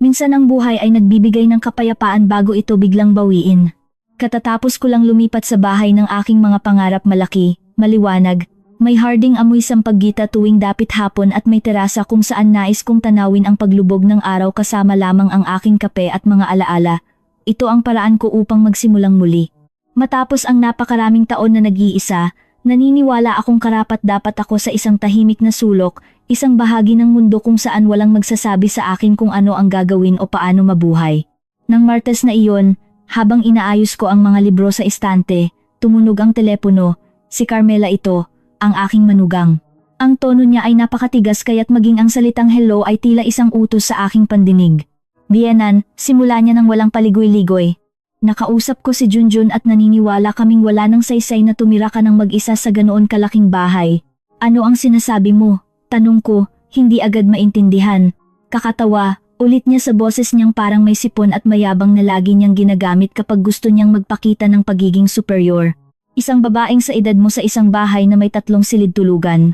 Minsan ang buhay ay nagbibigay ng kapayapaan bago ito biglang bawiin. Katatapos ko lang lumipat sa bahay ng aking mga pangarap, malaki, maliwanag, may harding amoy sampaggita tuwing dapit hapon at may terasa kung saan nais kong tanawin ang paglubog ng araw kasama lamang ang aking kape at mga alaala. Ito ang paraan ko upang magsimulang muli. Matapos ang napakaraming taon na nag-iisa, naniniwala akong karapat-dapat ako sa isang tahimik na sulok, isang bahagi ng mundo kung saan walang magsasabi sa akin kung ano ang gagawin o paano mabuhay. Nang Martes na iyon, habang inaayos ko ang mga libro sa estante, tumunog ang telepono. Si Carmela ito, ang aking manugang. Ang tono niya ay napakatigas kaya't maging ang salitang hello ay tila isang utos sa aking pandinig. Biyenan, simula niya ng walang paligoy-ligoy. Nakausap ko si Junjun at naniniwala kaming wala nang saysay na tumira ka ng mag-isa sa ganoon kalaking bahay. Ano ang sinasabi mo? Tanong ko, hindi agad maintindihan. Kakatawa, ulit niya sa boses niyang parang may sipon at mayabang na lagi niyang ginagamit kapag gusto niyang magpakita ng pagiging superior. Isang babaeng sa edad mo sa isang bahay na may 3 silid tulugan.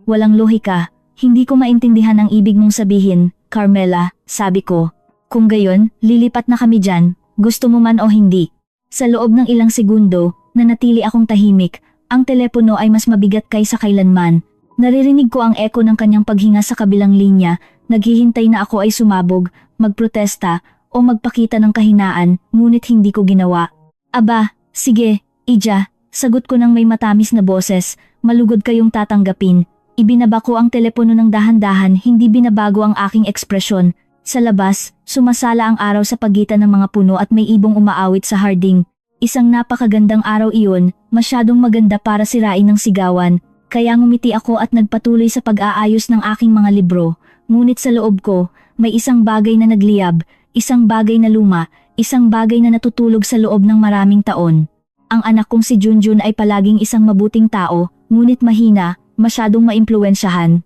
Walang lohika, hindi ko maintindihan ang ibig mong sabihin, Carmela, sabi ko. Kung gayon, lilipat na kami dyan, gusto mo man o hindi. Sa loob ng ilang segundo, nanatili akong tahimik, ang telepono ay mas mabigat kaysa kailanman. Naririnig ko ang echo ng kanyang paghinga sa kabilang linya, naghihintay na ako ay sumabog, magprotesta, o magpakita ng kahinaan, ngunit hindi ko ginawa. Aba, sige, Ija, sagot ko ng may matamis na boses, malugod kayong tatanggapin. Ibinaba ko ang telepono ng dahan-dahan, hindi binabago ang aking ekspresyon. Sa labas, sumasala ang araw sa pagitan ng mga puno at may ibong umaawit sa harding. Isang napakagandang araw iyon, masyadong maganda para sirain ng sigawan. Kaya ngumiti ako at nagpatuloy sa pag-aayos ng aking mga libro. Ngunit sa loob ko, may isang bagay na nagliyab, isang bagay na luma, isang bagay na natutulog sa loob ng maraming taon. Ang anak kong si Junjun ay palaging isang mabuting tao, ngunit mahina, masyadong maimpluwensyahan.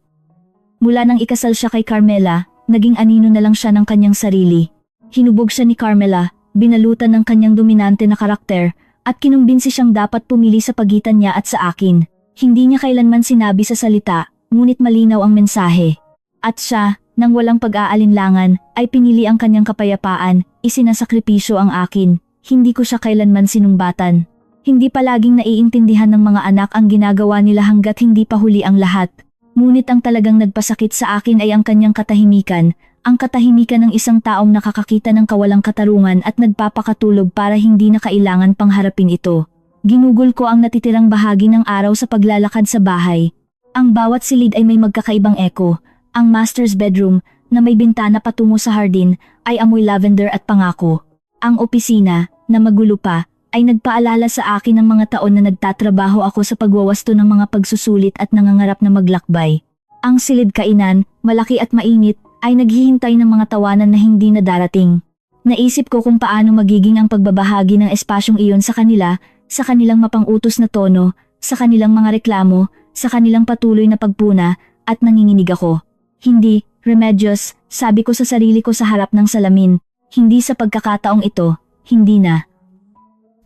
Mula nang ikasal siya kay Carmela, naging anino na lang siya ng kanyang sarili. Hinubog siya ni Carmela, binalutan ng kanyang dominante na karakter, at kinumbinsi siyang dapat pumili sa pagitan niya at sa akin. Hindi niya kailanman sinabi sa salita, ngunit malinaw ang mensahe. At siya, nang walang pag-aalinlangan, ay pinili ang kanyang kapayapaan, isinasakripisyo ang akin. Hindi ko siya kailanman sinumbatan. Hindi palaging naiintindihan ng mga anak ang ginagawa nila hanggat hindi pa huli ang lahat. Ngunit ang talagang nagpasakit sa akin ay ang kanyang katahimikan, ang katahimikan ng isang taong nakakakita ng kawalang katarungan at nagpapakatulog para hindi na kailangan pang harapin ito. Ginugol ko ang natitirang bahagi ng araw sa paglalakad sa bahay. Ang bawat silid ay may magkakaibang echo. Ang master's bedroom, na may bintana patungo sa hardin, ay amoy lavender at pangako. Ang opisina, na magulo pa, ay nagpaalala sa akin ng mga taon na nagtatrabaho ako sa pagwawasto ng mga pagsusulit at nangangarap na maglakbay. Ang silid kainan, malaki at mainit, ay naghihintay ng mga tawanan na hindi na darating. Naisip ko kung paano magiging ang pagbabahagi ng espasyong iyon sa kanila, sa kanilang mapang-utos na tono, sa kanilang mga reklamo, sa kanilang patuloy na pagpuna, at nanginginig ako. Hindi, Remedios, sabi ko sa sarili ko sa harap ng salamin, hindi sa pagkakataong ito, hindi na.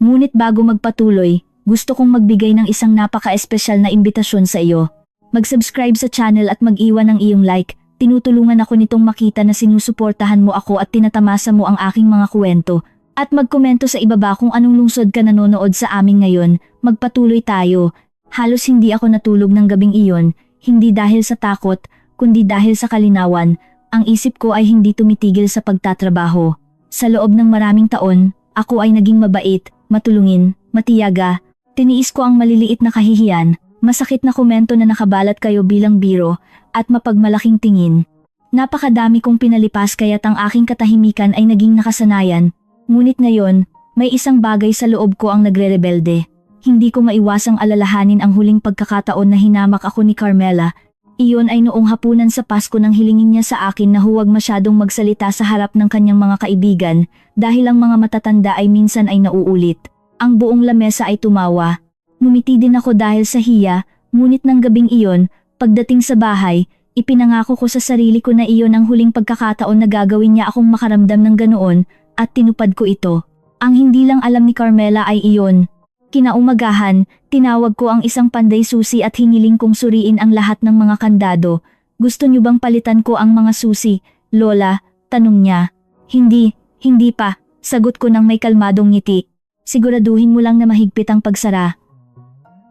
Ngunit bago magpatuloy, gusto kong magbigay ng isang napaka-espesyal na imbitasyon sa iyo. Mag-subscribe sa channel at mag-iwan ng iyong like, tinutulungan ako nitong makita na sinusuportahan mo ako at tinatamasa mo ang aking mga kwento. At magkomento sa ibaba kung anong lungsod ka nanonood sa amin ngayon, magpatuloy tayo. Halos hindi ako natulog ng gabing iyon, hindi dahil sa takot, kundi dahil sa kalinawan. Ang isip ko ay hindi tumitigil sa pagtatrabaho. Sa loob ng maraming taon, ako ay naging mabait, matulungin, matiyaga. Tiniis ko ang maliliit na kahihiyan, masakit na komento na nakabalat kayo bilang biro, at mapagmalaking tingin. Napakadami kong pinalipas kaya't ang aking katahimikan ay naging nakasanayan. Ngunit ngayon, may isang bagay sa loob ko ang nagre-rebelde. Hindi ko maiwasang alalahanin ang huling pagkakataon na hinamak ako ni Carmela. Iyon ay noong hapunan sa Pasko nang hilingin niya sa akin na huwag masyadong magsalita sa harap ng kanyang mga kaibigan dahil ang mga matatanda ay minsan ay nauulit. Ang buong lamesa ay tumawa. Ngumiti din ako dahil sa hiya, ngunit ng gabing iyon, pagdating sa bahay, ipinangako ko sa sarili ko na iyon ang huling pagkakataon na gagawin niya akong makaramdam ng ganoon. At tinupad ko ito. Ang hindi lang alam ni Carmela ay iyon. Kinaumagahan, tinawag ko ang isang panday susi at hiniling kong suriin ang lahat ng mga kandado. Gusto niyo bang palitan ko ang mga susi, Lola? Tanong niya. Hindi pa, sagot ko ng may kalmadong ngiti. Siguraduhin mo lang na mahigpit ang pagsara.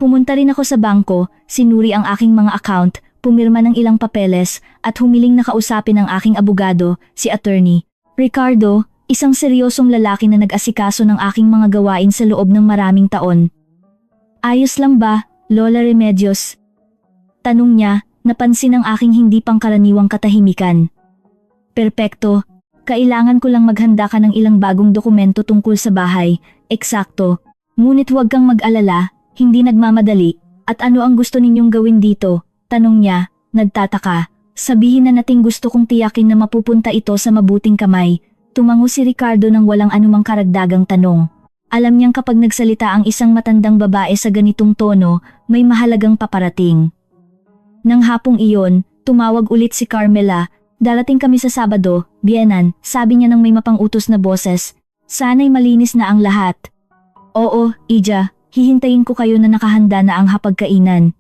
Pumunta rin ako sa bangko, sinuri ang aking mga account, pumirma ng ilang papeles, at humiling na kausapin ang aking abogado, si Attorney Ricardo, isang seryosong lalaki na nag-asikaso ng aking mga gawain sa loob ng maraming taon. Ayos lang ba, Lola Remedios? Tanong niya, napansin ang aking hindi pangkaraniwang katahimikan. Perpekto, kailangan ko lang maghanda ka ng ilang bagong dokumento tungkol sa bahay, eksakto. Ngunit huwag kang mag-alala, hindi nagmamadali, at ano ang gusto ninyong gawin dito? Tanong niya, nagtataka. Sabihin na nating gusto kong tiyakin na mapupunta ito sa mabuting kamay. Tumango si Ricardo nang walang anumang karagdagang tanong. Alam niyang kapag nagsalita ang isang matandang babae sa ganitong tono, may mahalagang paparating. Nang hapong iyon, tumawag ulit si Carmela. Darating kami sa Sabado, Bienan, sabi niya ng may mapang-utos na boses. Sana'y malinis na ang lahat. Oo, Ija, hihintayin ko kayo na nakahanda na ang hapagkainan.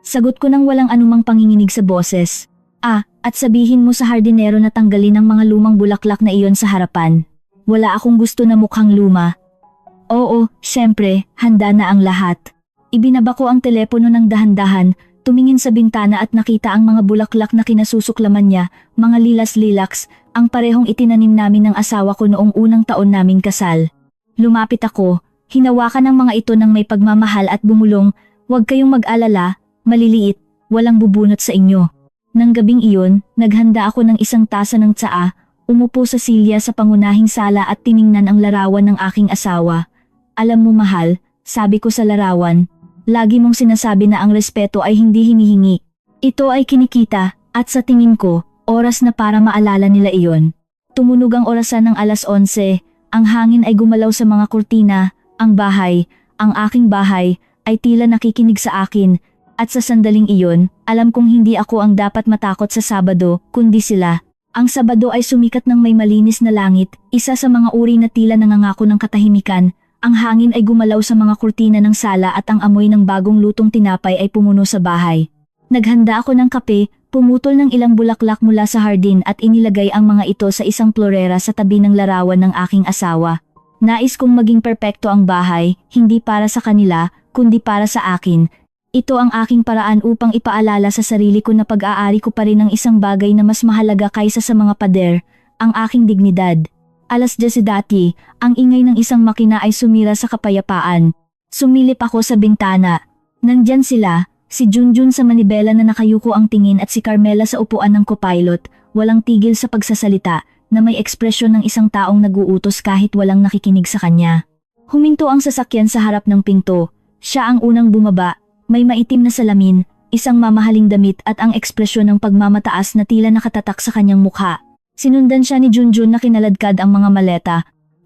Sagot ko nang walang anumang panginginig sa boses. At sabihin mo sa hardinero na tanggalin ang mga lumang bulaklak na iyon sa harapan. Wala akong gusto na mukhang luma. Oo, syempre, handa na ang lahat. Ibinaba ko ang telepono ng dahan-dahan, tumingin sa bintana at nakita ang mga bulaklak na kinasusuklaman niya, mga lilas-lilaks, ang parehong itinanim namin ng asawa ko noong unang taon naming kasal. Lumapit ako, hinawakan ang mga ito ng may pagmamahal at bumulong, huwag kayong mag-alala, maliliit, walang bubunot sa inyo. Nang gabing iyon, naghanda ako ng isang tasa ng tsaa, umupo sa silya sa pangunahing sala at tiningnan ang larawan ng aking asawa. Alam mo mahal, sabi ko sa larawan, lagi mong sinasabi na ang respeto ay hindi hinihingi. Ito ay kinikita, at sa tingin ko, oras na para maalala nila iyon. Tumunog ang orasan ng 11:00, ang hangin ay gumalaw sa mga kurtina, ang aking bahay, ay tila nakikinig sa akin. At sa sandaling iyon, alam kong hindi ako ang dapat matakot sa Sabado, kundi sila. Ang Sabado ay sumikat ng may malinis na langit, isa sa mga uri na tila nangangako ng katahimikan. Ang hangin ay gumalaw sa mga kurtina ng sala at ang amoy ng bagong lutong tinapay ay pumuno sa bahay. Naghanda ako ng kape, pumutol ng ilang bulaklak mula sa hardin at inilagay ang mga ito sa isang florera sa tabi ng larawan ng aking asawa. Nais kong maging perpekto ang bahay, hindi para sa kanila, kundi para sa akin. Ito ang aking paraan upang ipaalala sa sarili ko na pag-aari ko pa rin ang isang bagay na mas mahalaga kaysa sa mga pader, ang aking dignidad. 10:00 dati, ang ingay ng isang makina ay sumira sa kapayapaan. Sumilip ako sa bintana. Nandyan sila, si Junjun sa manibela na nakayuko ang tingin at si Carmela sa upuan ng copilot, walang tigil sa pagsasalita, na may ekspresyon ng isang taong nag-uutos kahit walang nakikinig sa kanya. Huminto ang sasakyan sa harap ng pinto. Siya ang unang bumaba. May maitim na salamin, isang mamahaling damit at ang ekspresyon ng pagmamataas na tila nakatatak sa kanyang mukha. Sinundan siya ni Junjun na kinaladkad ang mga maleta.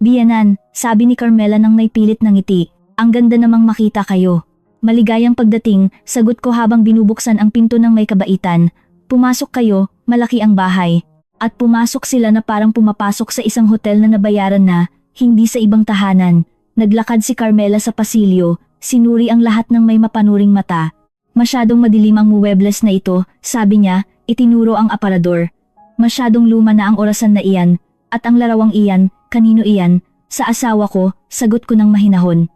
Bienan, sabi ni Carmela nang may pilit na ngiti, ang ganda namang makita kayo. Maligayang pagdating, sagot ko habang binubuksan ang pinto ng may kabaitan. Pumasok kayo, malaki ang bahay. At pumasok sila na parang pumapasok sa isang hotel na nabayaran na, hindi sa ibang tahanan. Naglakad si Carmela sa pasilyo. Sinuri ang lahat ng may mapanuring mata. Masyadong madilim ang muebles na ito, sabi niya, itinuro ang aparador. Masyadong luma na ang orasan na iyan, at ang larawang iyan, kanino iyan? Sa asawa ko, sagot ko ng mahinahon.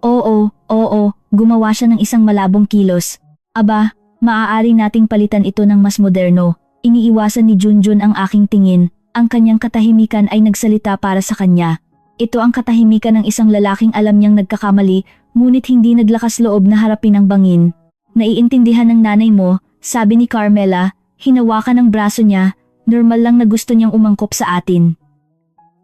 Oo, gumawa siya ng isang malabong kilos. Aba, maaari nating palitan ito ng mas moderno. Iniiwasan ni Junjun ang aking tingin, ang kanyang katahimikan ay nagsalita para sa kanya. Ito ang katahimikan ng isang lalaking alam niyang nagkakamali, ngunit hindi naglakas loob na harapin ang bangin. Naiintindihan ng nanay mo, sabi ni Carmela, hinawakan ang braso niya, normal lang na gusto niyang umangkop sa atin.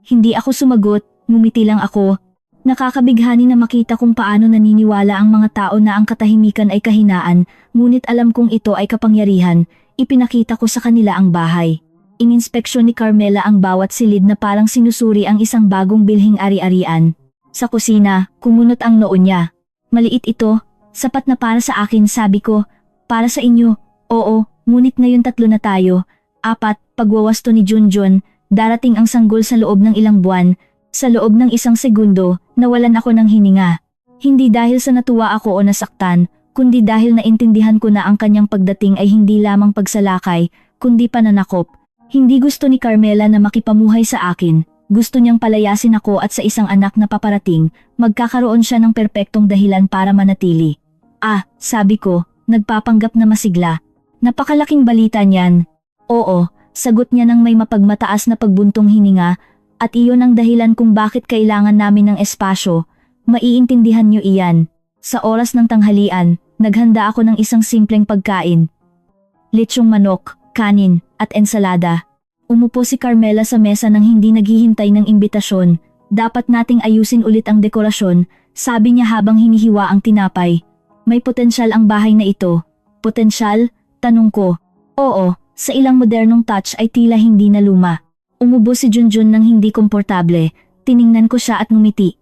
Hindi ako sumagot, ngumiti lang ako. Nakakabighani na makita kung paano naniniwala ang mga tao na ang katahimikan ay kahinaan, ngunit alam kong ito ay kapangyarihan, ipinakita ko sa kanila ang bahay. Ininspeksyon ni Carmela ang bawat silid na parang sinusuri ang isang bagong bilhing ari-arian. Sa kusina, kumunot ang noo niya. Maliit ito, sapat na para sa akin, sabi ko. Para sa inyo, oo, ngunit ngayon 3 na tayo. 4, pagwawasto ni Junjun, darating ang sanggol sa loob ng ilang buwan. Sa loob ng 1 segundo, nawalan ako ng hininga. Hindi dahil sa natuwa ako o nasaktan, kundi dahil naintindihan ko na ang kanyang pagdating ay hindi lamang pagsalakay, kundi pananakop. Hindi gusto ni Carmela na makipamuhay sa akin. Gusto niyang palayasin ako at sa isang anak na paparating, magkakaroon siya ng perpektong dahilan para manatili. Sabi ko, nagpapanggap na masigla. Napakalaking balita niyan. Oo, sagot niya ng may mapagmataas na pagbuntong hininga, at iyon ang dahilan kung bakit kailangan namin ng espasyo. Maiintindihan niyo iyan. Sa oras ng tanghalian, naghanda ako ng isang simpleng pagkain. Lechong manok, kanin, at ensalada. Umupo si Carmela sa mesa nang hindi naghihintay ng imbitasyon. Dapat nating ayusin ulit ang dekorasyon, sabi niya habang hinihiwa ang tinapay. May potensyal ang bahay na ito. Potensyal? Tanong ko. Oo, sa ilang modernong touch ay tila hindi na luma. Umubo si Junjun nang hindi komportable. Tiningnan ko siya at ngumiti.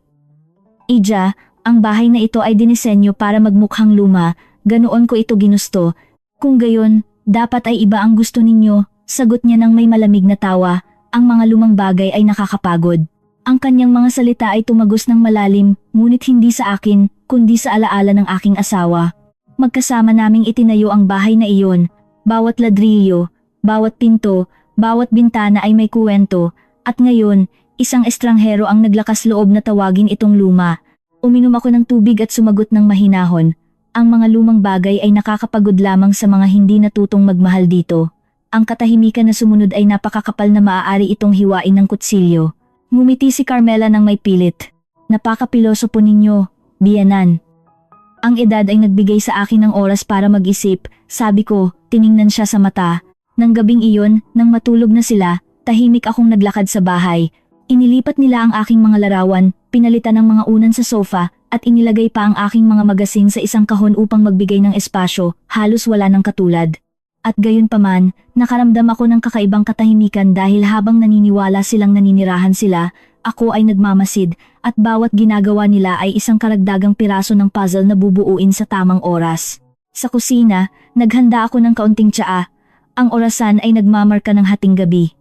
Ija, ang bahay na ito ay dinisenyo para magmukhang luma, ganoon ko ito ginusto. Kung gayon, dapat ay iba ang gusto ninyo. Sagot niya ng may malamig na tawa, ang mga lumang bagay ay nakakapagod. Ang kanyang mga salita ay tumagos ng malalim, ngunit hindi sa akin, kundi sa alaala ng aking asawa. Magkasama naming itinayo ang bahay na iyon. Bawat ladrilyo, bawat pinto, bawat bintana ay may kuwento, at ngayon, isang estranghero ang naglakas loob na tawagin itong luma. Uminom ako ng tubig at sumagot ng mahinahon. Ang mga lumang bagay ay nakakapagod lamang sa mga hindi natutong magmahal dito. Ang katahimikan na sumunod ay napakakapal na maaari itong hiwain ng kutsilyo. Ngumiti si Carmela ng may pilit. Napakapiloso po ninyo, biyanan. Ang edad ay nagbigay sa akin ng oras para mag-isip, sabi ko, tiningnan siya sa mata. Nang gabing iyon, nang matulog na sila, tahimik akong naglakad sa bahay. Inilipat nila ang aking mga larawan, pinalitan ng mga unan sa sofa, at inilagay pa ang aking mga magasin sa isang kahon upang magbigay ng espasyo, halos wala ng katulad. At gayon paman, nakaramdam ako ng kakaibang katahimikan dahil habang naniniwala silang naninirahan sila, ako ay nagmamasid, at bawat ginagawa nila ay isang karagdagang piraso ng puzzle na bubuuin sa tamang oras. Sa kusina, naghanda ako ng kaunting tsaa. Ang orasan ay nagmamarka ng hating gabi.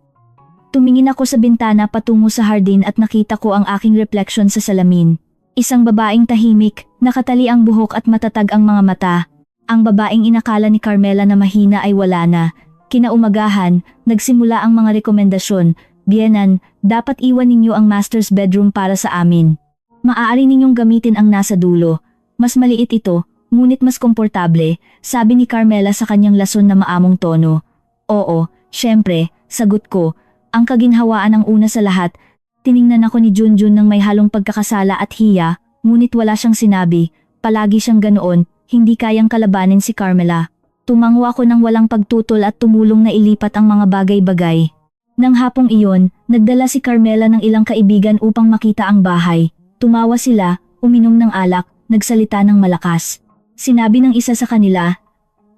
Tumingin ako sa bintana patungo sa hardin at nakita ko ang aking refleksyon sa salamin. Isang babaeng tahimik, nakatali ang buhok at matatag ang mga mata. Ang babaeng inakala ni Carmela na mahina ay wala na. Kinaumagahan, nagsimula ang mga rekomendasyon. Biyenan, dapat iwan ninyo ang master's bedroom para sa amin. Maaari ninyong gamitin ang nasa dulo. Mas maliit ito, ngunit mas komportable, sabi ni Carmela sa kanyang lason na maamong tono. Oo, syempre, sagot ko. Ang kaginhawaan ang una sa lahat. Tiningnan ako ni Junjun ng may halong pagkakasala at hiya, ngunit wala siyang sinabi. Palagi siyang ganoon, hindi kayang kalabanin si Carmela. Tumango ako ng walang pagtutol at tumulong na ilipat ang mga bagay-bagay. Nang hapong iyon, nagdala si Carmela ng ilang kaibigan upang makita ang bahay. Tumawa sila, uminom ng alak, nagsalita ng malakas. Sinabi ng isa sa kanila,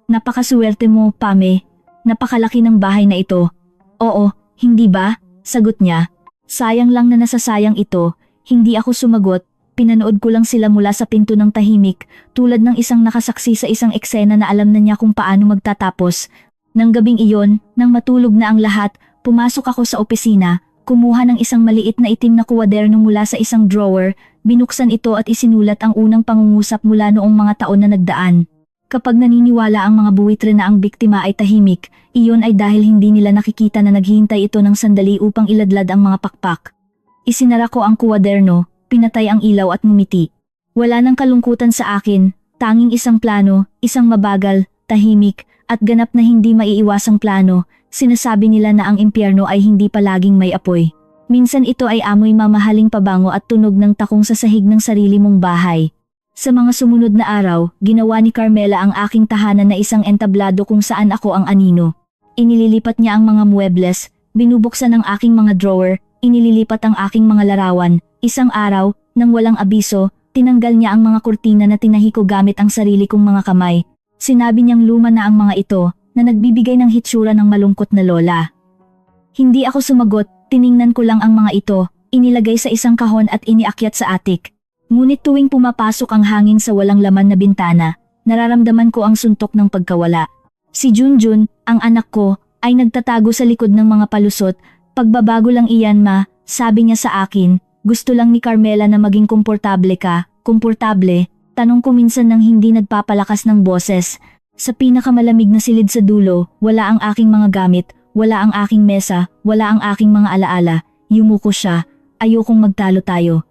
"Napakasuwerte mo, Pame. Napakalaki ng bahay na ito." "Oo, hindi ba?" sagot niya. Sayang lang na nasasayang ito, hindi ako sumagot. Pinanood ko lang sila mula sa pinto ng tahimik, tulad ng isang nakasaksi sa isang eksena na alam na niya kung paano magtatapos. Nang gabing iyon, nang matulog na ang lahat, pumasok ako sa opisina, kumuha ng isang maliit na itim na kuwaderno mula sa isang drawer, binuksan ito at isinulat ang unang pangungusap mula noong mga taon na nagdaan. Kapag naniniwala ang mga buwitre na ang biktima ay tahimik, iyon ay dahil hindi nila nakikita na naghihintay ito ng sandali upang iladlad ang mga pakpak. Isinara ko ang kuwaderno, pinatay ang ilaw at ngumiti. Wala nang kalungkutan sa akin, tanging isang plano, isang mabagal, tahimik, at ganap na hindi maiiwasang plano. Sinasabi nila na ang impyerno ay hindi palaging may apoy. Minsan ito ay amoy mamahaling pabango at tunog ng takong sa sahig ng sarili mong bahay. Sa mga sumunod na araw, ginawa ni Carmela ang aking tahanan na isang entablado kung saan ako ang anino. Inililipat niya ang mga muebles, binubuksan ang aking mga drawer, inililipat ang aking mga larawan. Isang araw, nang walang abiso, tinanggal niya ang mga kurtina na tinahi ko gamit ang sarili kong mga kamay. Sinabi niyang luma na ang mga ito, na nagbibigay ng hitsura ng malungkot na lola. Hindi ako sumagot, tiningnan ko lang ang mga ito, inilagay sa isang kahon at iniakyat sa attic. Ngunit tuwing pumapasok ang hangin sa walang laman na bintana, nararamdaman ko ang suntok ng pagkawala. Si Junjun, ang anak ko, ay nagtatago sa likod ng mga palusot. "Pagbabago lang iyan, ma," sabi niya sa akin. "Gusto lang ni Carmela na maging komportable ka." "Komportable?" tanong ko minsan nang hindi nagpapalakas ng boses. Sa pinakamalamig na silid sa dulo, wala ang aking mga gamit, wala ang aking mesa, wala ang aking mga alaala. Yumuko siya, ayokong magtalo tayo.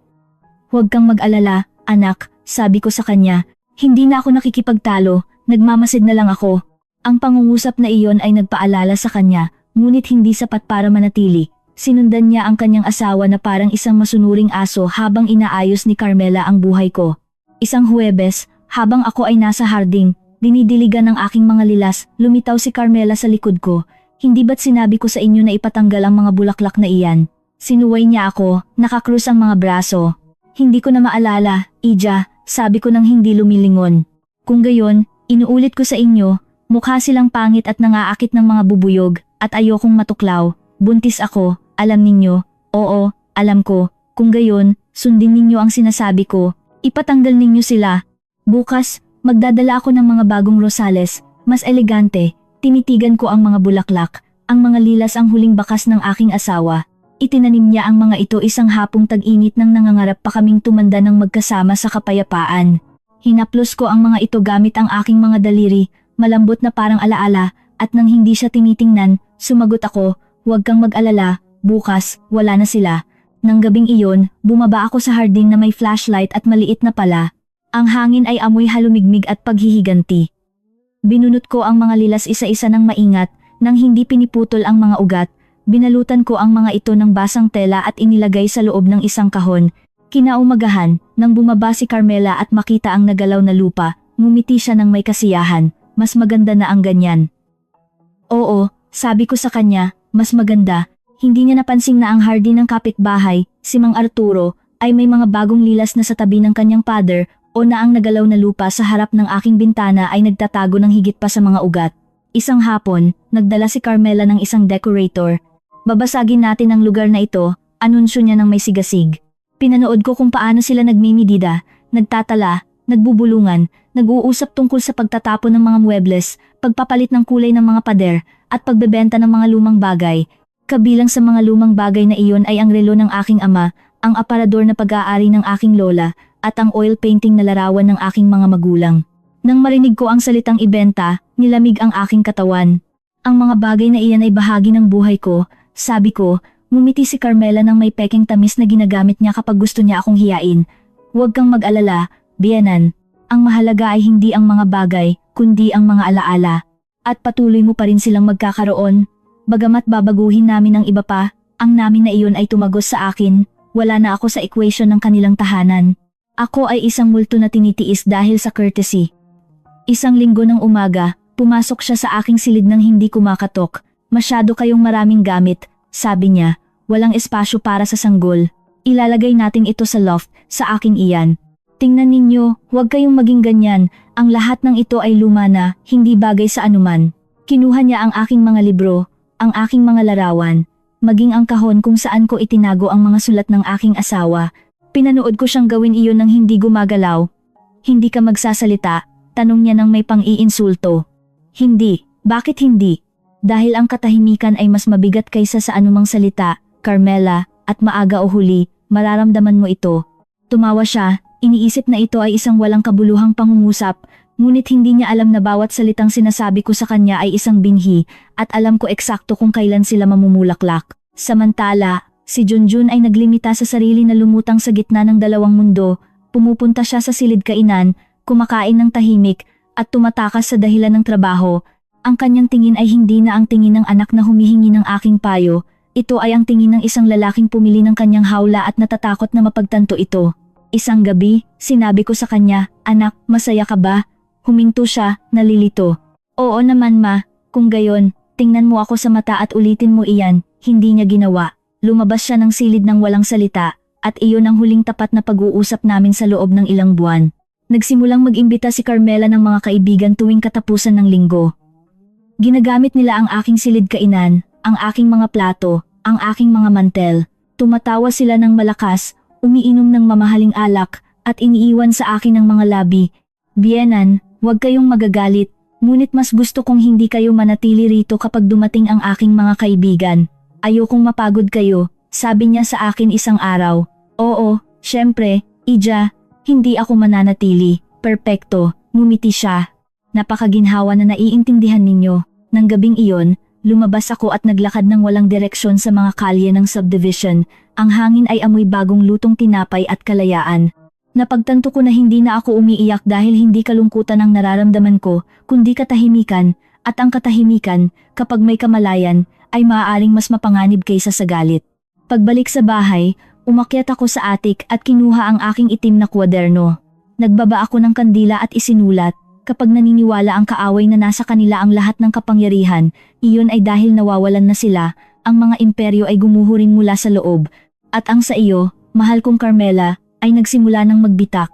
Huwag kang mag-alala, anak, sabi ko sa kanya. Hindi na ako nakikipagtalo, nagmamasid na lang ako. Ang pangungusap na iyon ay nagpaalala sa kanya, ngunit hindi sapat para manatili. Sinundan niya ang kanyang asawa na parang isang masunuring aso habang inaayos ni Carmela ang buhay ko. Isang Huwebes, habang ako ay nasa harding, dinidiligan ng aking mga lilas, lumitaw si Carmela sa likod ko. Hindi ba't sinabi ko sa inyo na ipatanggal ang mga bulaklak na iyan? Sinuway niya ako, nakakrus ang mga braso. Hindi ko na maalala, Ija, sabi ko nang hindi lumilingon. Kung gayon, inuulit ko sa inyo, mukha silang pangit at nangaakit ng mga bubuyog, at ayokong matuklaw. Buntis ako, alam ninyo. Oo, alam ko. Kung gayon, sundin ninyo ang sinasabi ko. Ipatanggal ninyo sila. Bukas, magdadala ako ng mga bagong rosales, mas elegante. Tinitigan ko ang mga bulaklak, ang mga lilas ang huling bakas ng aking asawa. Itinanim niya ang mga ito isang hapong tag-init nang nangangarap pa kaming tumanda ng magkasama sa kapayapaan. Hinaplos ko ang mga ito gamit ang aking mga daliri, malambot na parang alaala, at nang hindi siya tinitingnan, sumagot ako, huwag kang mag-alala, bukas, wala na sila. Nang gabing iyon, bumaba ako sa harding na may flashlight at maliit na pala. Ang hangin ay amoy halumigmig at paghihiganti. Binunot ko ang mga lilas isa-isa ng maingat, nang hindi piniputol ang mga ugat. Binalutan ko ang mga ito ng basang tela at inilagay sa loob ng isang kahon. Kinaumagahan, nang bumaba si Carmela at makita ang nagalaw na lupa, ngumiti siya ng may kasiyahan. Mas maganda na ang ganyan. Oo, sabi ko sa kanya, mas maganda. Hindi niya napansin na ang hardin ng kapitbahay, si Mang Arturo, ay may mga bagong lilas na sa tabi ng kanyang pader, o na ang nagalaw na lupa sa harap ng aking bintana ay nagtatago ng higit pa sa mga ugat. Isang hapon, nagdala si Carmela ng isang decorator. Babasagin natin ang lugar na ito, anunsyo niya ng may sigasig. Pinanood ko kung paano sila nagmimidida, nagtatala, nagbubulungan, nag-uusap tungkol sa pagtatapon ng mga muebles, pagpapalit ng kulay ng mga pader, at pagbebenta ng mga lumang bagay. Kabilang sa mga lumang bagay na iyon ay ang relo ng aking ama, ang aparador na pag-aari ng aking lola, at ang oil painting na larawan ng aking mga magulang. Nang marinig ko ang salitang ibenta, nilamig ang aking katawan. Ang mga bagay na iyan ay bahagi ng buhay ko, sabi ko, ngumiti si Carmela ng may peking tamis na ginagamit niya kapag gusto niya akong hiyain. Huwag kang mag-alala, biyenan. Ang mahalaga ay hindi ang mga bagay, kundi ang mga alaala. At patuloy mo pa rin silang magkakaroon. Bagamat babaguhin namin ang iba pa, ang namin na iyon ay tumagos sa akin, wala na ako sa equation ng kanilang tahanan. Ako ay isang multo na tinitiis dahil sa courtesy. Isang linggo ng umaga, pumasok siya sa aking silid nang hindi kumakatok. Masyado kayong maraming gamit, sabi niya, walang espasyo para sa sanggol. Ilalagay natin ito sa loft, sa aking iyan. Tingnan ninyo, huwag kayong maging ganyan, ang lahat ng ito ay luma na, hindi bagay sa anuman. Kinuha niya ang aking mga libro, ang aking mga larawan, maging ang kahon kung saan ko itinago ang mga sulat ng aking asawa. Pinanood ko siyang gawin iyon nang hindi gumagalaw. Hindi ka magsasalita, tanong niya nang may pang-iinsulto. Hindi, bakit hindi? Dahil ang katahimikan ay mas mabigat kaysa sa anumang salita, Carmela, at maaga o huli, mararamdaman mo ito. Tumawa siya, iniisip na ito ay isang walang kabuluhang pangungusap, ngunit hindi niya alam na bawat salitang sinasabi ko sa kanya ay isang binhi, at alam ko eksakto kung kailan sila mamumulaklak. Samantala, si Junjun ay naglimita sa sarili na lumutang sa gitna ng dalawang mundo, pumupunta siya sa silid kainan, kumakain ng tahimik, at tumatakas sa dahilan ng trabaho. Ang kanyang tingin ay hindi na ang tingin ng anak na humihingi ng aking payo, ito ay ang tingin ng isang lalaking pumili ng kanyang hawla at natatakot na mapagtanto ito. Isang gabi, sinabi ko sa kanya, anak, masaya ka ba? Huminto siya, nalilito. Oo naman ma, kung gayon, tingnan mo ako sa mata at ulitin mo iyan, hindi niya ginawa. Lumabas siya ng silid ng walang salita, at iyon ang huling tapat na pag-uusap namin sa loob ng ilang buwan. Nagsimulang mag-imbita si Carmela ng mga kaibigan tuwing katapusan ng linggo. Ginagamit nila ang aking silid kainan, ang aking mga plato, ang aking mga mantel. Tumatawa sila ng malakas, umiinom ng mamahaling alak, at iniiwan sa akin ang mga labi. Bienan, huwag kayong magagalit, ngunit mas gusto kong hindi kayo manatili rito kapag dumating ang aking mga kaibigan. Ayokong mapagod kayo, sabi niya sa akin isang araw. Oo, syempre, Ija, hindi ako mananatili. Perpekto, ngumiti siya. Napakaginhawa na naiintindihan ninyo. Nang gabing iyon, Lumabas ako at naglakad ng walang direksyon sa mga kalye ng subdivision. Ang hangin ay amoy bagong lutong tinapay at kalayaan. Napagtanto ko na hindi na ako umiiyak dahil hindi kalungkutan ang nararamdaman ko, kundi katahimikan, at ang katahimikan, kapag may kamalayan, ay maaaring mas mapanganib kaysa sa galit. Pagbalik sa bahay, umakyat ako sa attic at kinuha ang aking itim na kwaderno. Nagbaba ako ng kandila at isinulat. Kapag naniniwala ang kaaway na nasa kanila ang lahat ng kapangyarihan, iyon ay dahil nawawalan na sila, ang mga imperyo ay gumuhuring mula sa loob. At ang sa iyo, mahal kong Carmela, ay nagsimula ng magbitak.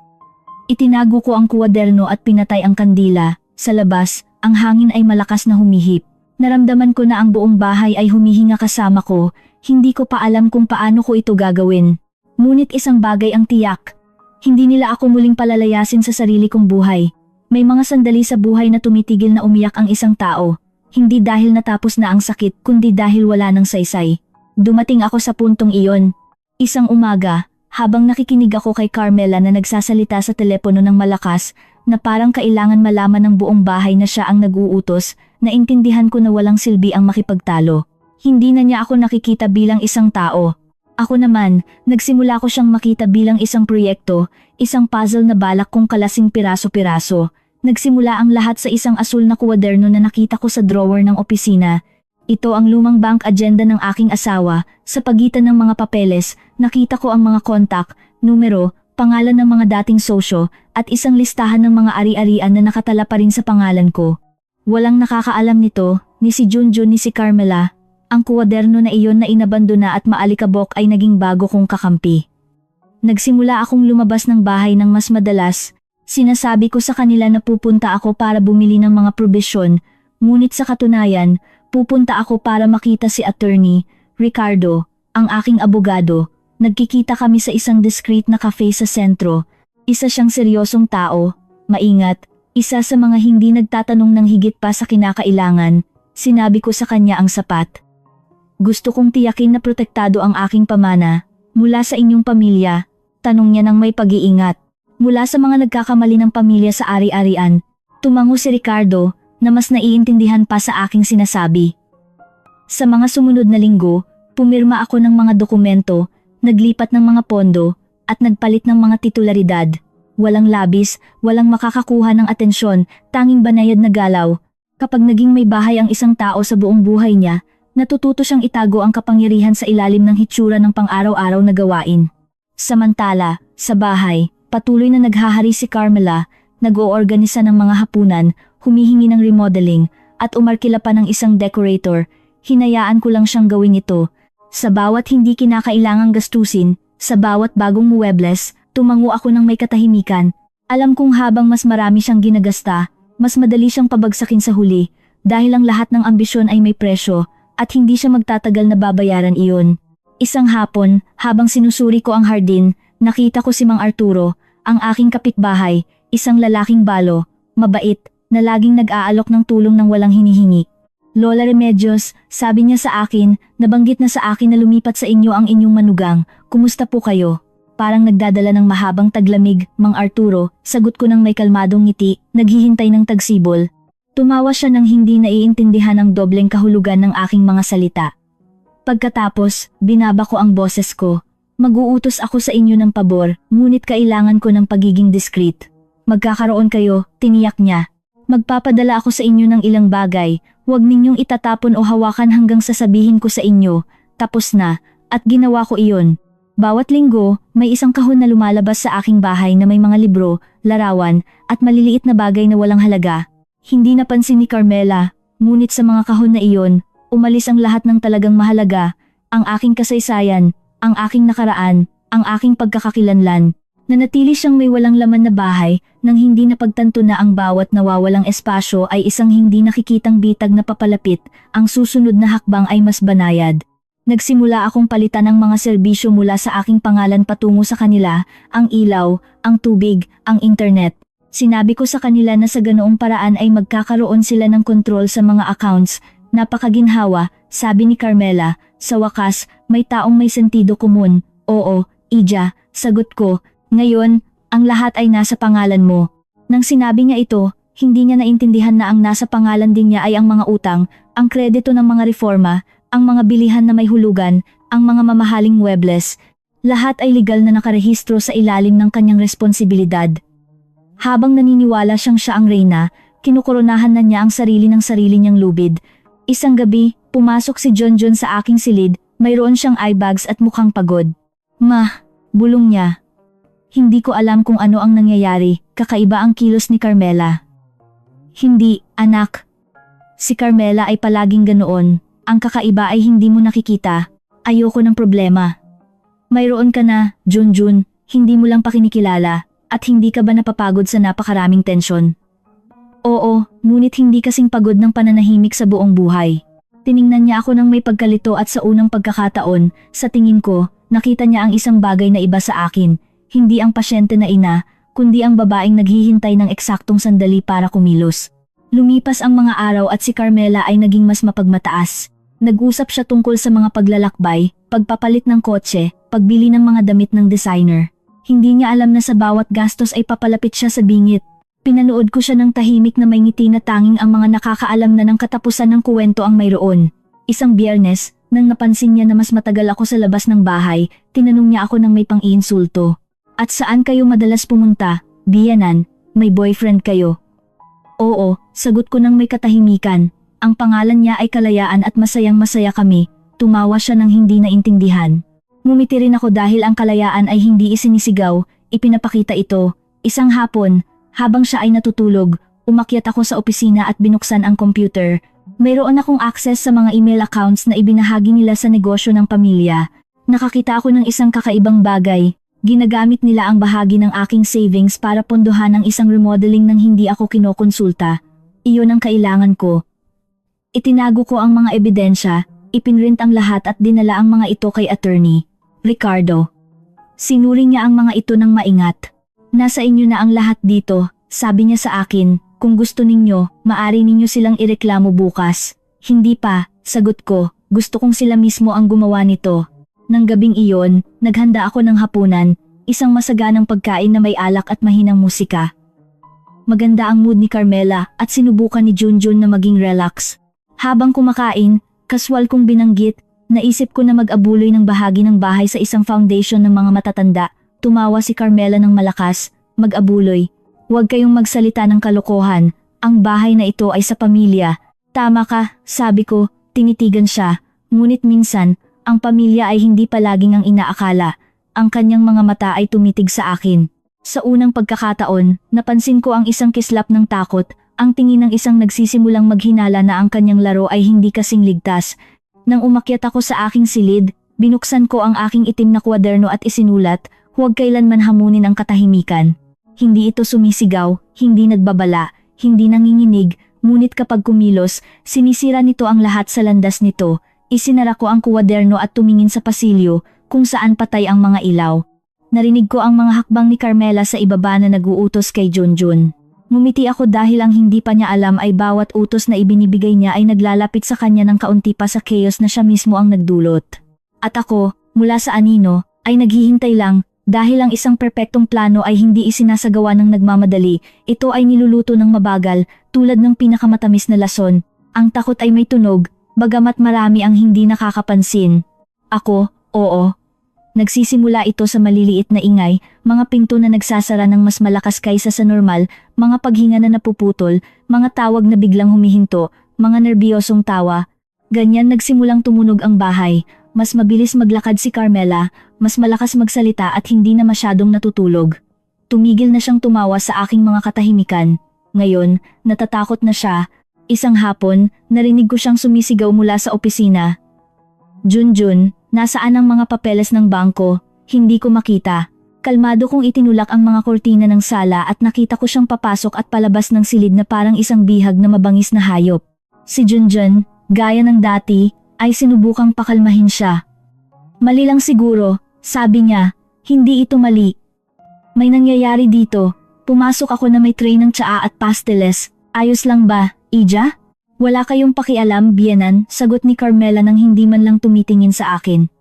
Itinago ko ang kwaderno at pinatay ang kandila. Sa labas, ang hangin ay malakas na humihip. Naramdaman ko na ang buong bahay ay humihinga kasama ko, hindi ko pa alam kung paano ko ito gagawin. Ngunit isang bagay ang tiyak. Hindi nila ako muling palalayasin sa sarili kong buhay. May mga sandali sa buhay na tumitigil na umiyak ang isang tao, hindi dahil natapos na ang sakit kundi dahil wala ng saysay. Dumating ako sa puntong iyon. Isang umaga, habang nakikinig ako kay Carmela na nagsasalita sa telepono ng malakas, na parang kailangan malaman ng buong bahay na siya ang nag-uutos, naintindihan ko na walang silbi ang makipagtalo. Hindi na niya ako nakikita bilang isang tao. Ako naman, nagsimula ko siyang makita bilang isang proyekto, isang puzzle na balak kong kalasing piraso-piraso. Nagsimula ang lahat sa isang asul na kwaderno na nakita ko sa drawer ng opisina. Ito ang lumang bank agenda ng aking asawa. Sa pagitan ng mga papeles, nakita ko ang mga kontak, numero, pangalan ng mga dating sosyo, at isang listahan ng mga ari-arian na nakatala pa rin sa pangalan ko. Walang nakakaalam nito, ni si Junjun ni si Carmela. Ang kwaderno na iyon na inabandona at maalikabok ay naging bago kong kakampi. Nagsimula akong lumabas ng bahay ng mas madalas. Sinasabi ko sa kanila na pupunta ako para bumili ng mga probisyon, ngunit sa katunayan, pupunta ako para makita si Attorney Ricardo, ang aking abogado. Nagkikita kami sa isang discreet na cafe sa sentro. Isa siyang seryosong tao, maingat, isa sa mga hindi nagtatanong ng higit pa sa kinakailangan. Sinabi ko sa kanya ang sapat. Gusto kong tiyakin na protektado ang aking pamana, mula sa inyong pamilya, tanong niya ng may pag-iingat. Mula sa mga nagkakamali ng pamilya sa ari-arian, tumango si Ricardo, na mas naiintindihan pa sa aking sinasabi. Sa mga sumunod na linggo, pumirma ako ng mga dokumento, naglipat ng mga pondo, at nagpalit ng mga titularidad. Walang labis, walang makakakuha ng atensyon, tanging banayad na galaw. Kapag naging may bahay ang isang tao sa buong buhay niya, natututo siyang itago ang kapangyarihan sa ilalim ng hitsura ng pang-araw-araw na gawain. Samantala, sa bahay, patuloy na naghahari si Carmela, nag-oorganisa ng mga hapunan, humihingi ng remodeling, at umarkila pa ng isang decorator. Hinayaan ko lang siyang gawin ito. Sa bawat hindi kinakailangang gastusin, sa bawat bagong muebles, tumango ako ng may katahimikan. Alam kong habang mas marami siyang ginagasta, mas madali siyang pabagsakin sa huli, dahil ang lahat ng ambisyon ay may presyo, at hindi siya magtatagal na babayaran iyon. Isang hapon, habang sinusuri ko ang hardin, nakita ko si Mang Arturo, ang aking kapitbahay, isang lalaking balo, mabait, na laging nag-aalok ng tulong nang walang hinihingi. Lola Remedios, sabi niya sa akin, nabanggit na sa akin na lumipat sa inyo ang inyong manugang, kumusta po kayo? Parang nagdadala ng mahabang taglamig, Mang Arturo, sagot ko ng may kalmadong ngiti, naghihintay ng tagsibol. Tumawa siya nang hindi naiintindihan ang dobleng kahulugan ng aking mga salita. Pagkatapos, binaba ko ang boses ko. Mag-uutos ako sa inyo ng pabor, ngunit kailangan ko ng pagiging discreet. Magkakaroon kayo, tiniyak niya. Magpapadala ako sa inyo ng ilang bagay, huwag ninyong itatapon o hawakan hanggang sasabihin ko sa inyo, tapos na, at ginawa ko iyon. Bawat linggo, may isang kahon na lumalabas sa aking bahay na may mga libro, larawan, at maliliit na bagay na walang halaga. Hindi napansin ni Carmela, ngunit sa mga kahon na iyon, umalis ang lahat ng talagang mahalaga, ang aking kasaysayan, ang aking nakaraan, ang aking pagkakakilanlan. Nanatili siyang may walang laman na bahay, nang hindi napagtanto na ang bawat nawawalang espasyo ay isang hindi nakikitang bitag na papalapit, ang susunod na hakbang ay mas banayad. Nagsimula akong palitan ng mga serbisyo mula sa aking pangalan patungo sa kanila, ang ilaw, ang tubig, ang internet. Sinabi ko sa kanila na sa ganoong paraan ay magkakaroon sila ng kontrol sa mga accounts. Napakaginhawa, sabi ni Carmela. Sa wakas, may taong may sentido komun. Oo, Ija, sagot ko. Ngayon, ang lahat ay nasa pangalan mo. Nang sinabi niya ito, hindi niya naintindihan na ang nasa pangalan din niya ay ang mga utang, ang kredito ng mga reforma, ang mga bilihan na may hulugan, ang mga mamahaling muebles, lahat ay legal na nakarehistro sa ilalim ng kanyang responsibilidad. Habang naniniwala siyang siya ang reyna, kinukoronahan na niya ang sarili ng sarili niyang lubid. Isang gabi, pumasok si Junjun sa aking silid, mayroon siyang eye bags at mukhang pagod. "Ma," bulong niya. Hindi ko alam kung ano ang nangyayari, kakaiba ang kilos ni Carmela. "Hindi, anak. Si Carmela ay palaging ganoon. Ang kakaiba ay hindi mo nakikita. Ayoko ng problema. Mayroon ka na, Junjun, hindi mo lang pakinikilala, at hindi ka ba napapagod sa napakaraming tensyon?" "Oo, ngunit hindi kasing pagod ng pananahimik sa buong buhay." Tiningnan niya ako ng may pagkalito at sa unang pagkakataon, sa tingin ko, nakita niya ang isang bagay na iba sa akin, hindi ang pasyente na ina, kundi ang babaeng naghihintay ng eksaktong sandali para kumilos. Lumipas ang mga araw at si Carmela ay naging mas mapagmataas. Nag-usap siya tungkol sa mga paglalakbay, pagpapalit ng kotse, pagbili ng mga damit ng designer. Hindi niya alam na sa bawat gastos ay papalapit siya sa bingit. Pinanood ko siya ng tahimik na may ngiti na tanging ang mga nakakaalam na ng katapusan ng kuwento ang mayroon. Isang Biyernes, nang napansin niya na mas matagal ako sa labas ng bahay, tinanong niya ako ng may pang-iinsulto. "At saan kayo madalas pumunta, Biyanan? May boyfriend kayo?" "Oo," sagot ko ng may katahimikan. Ang pangalan niya ay Kalayaan at masayang-masaya kami. Tumawa siya ng hindi naintindihan. Ngumiti rin ako dahil ang kalayaan ay hindi isinisigaw, ipinapakita ito. Isang hapon, habang siya ay natutulog, umakyat ako sa opisina at binuksan ang computer. Mayroon akong access sa mga email accounts na ibinahagi nila sa negosyo ng pamilya. Nakakita ako ng isang kakaibang bagay. Ginagamit nila ang bahagi ng aking savings para pondohan ang isang remodeling nang hindi ako kinokonsulta. Iyon ang kailangan ko. Itinago ko ang mga ebidensya, ipinrint ang lahat at dinala ang mga ito kay attorney Ricardo. Sinuring niya ang mga ito ng maingat. "Nasa inyo na ang lahat dito," sabi niya sa akin. "Kung gusto ninyo, maari ninyo silang ireklamo bukas." "Hindi pa," sagot ko. "Gusto kong sila mismo ang gumawa nito." Nang gabing iyon, naghanda ako ng hapunan, isang masaganang pagkain na may alak at mahinang musika. Maganda ang mood ni Carmela at sinubukan ni Junjun na maging relax. Habang kumakain, kaswal kong binanggit, naisip ko na mag-abuloy ng bahagi ng bahay sa isang foundation ng mga matatanda. Tumawa si Carmela ng malakas. "Mag-abuloy. Huwag kayong magsalita ng kalokohan. Ang bahay na ito ay sa pamilya." "Tama ka," sabi ko, tinitigan siya. Ngunit minsan, ang pamilya ay hindi palaging ang inaakala. Ang kanyang mga mata ay tumitig sa akin. Sa unang pagkakataon, napansin ko ang isang kislap ng takot, ang tingin ng isang nagsisimulang maghinala na ang kanyang laro ay hindi kasing ligtas. Nang umakyat ako sa aking silid, binuksan ko ang aking itim na kwaderno at isinulat, "Huwag kailanman hamunin ang katahimikan." Hindi ito sumisigaw, hindi nagbabala, hindi nanginginig, ngunit kapag kumilos, sinisira nito ang lahat sa landas nito. Isinara ko ang kwaderno at tumingin sa pasilyo, kung saan patay ang mga ilaw. Narinig ko ang mga hakbang ni Carmela sa ibaba na nag-uutos kay Junjun. Ngumiti ako dahil ang hindi pa niya alam ay bawat utos na ibinibigay niya ay naglalapit sa kanya ng kaunti pa sa chaos na siya mismo ang nagdulot. At ako, mula sa anino, ay naghihintay lang. Dahil ang isang perpektong plano ay hindi isinasagawa ng nagmamadali, ito ay niluluto ng mabagal, tulad ng pinakamatamis na lason. Ang takot ay may tunog, bagamat marami ang hindi nakakapansin. Ako, oo. Nagsisimula ito sa maliliit na ingay, mga pinto na nagsasara ng mas malakas kaysa sa normal, mga paghinga na napuputol, mga tawag na biglang humihinto, mga nerbiyosong tawa. Ganyan nagsimulang tumunog ang bahay. Mas mabilis maglakad si Carmela, mas malakas magsalita at hindi na masyadong natutulog. Tumigil na siyang tumawa sa aking mga katahimikan. Ngayon, natatakot na siya. Isang hapon, narinig ko siyang sumisigaw mula sa opisina. "Junjun, nasaan ang mga papeles ng bangko? Hindi ko makita." Kalmado kong itinulak ang mga kortina ng sala at nakita ko siyang papasok at palabas ng silid na parang isang bihag na mabangis na hayop. Si Junjun, gaya ng dati, ay sinubukang pakalmahin siya. "Mali lang siguro," sabi niya. "Hindi ito mali. May nangyayari dito. Pumasok ako na may tray ng tsaa at pasteles. Ayos lang ba, Ija?" "Wala kayong pakialam, Biyanan," sagot ni Carmela nang hindi man lang tumitingin sa akin.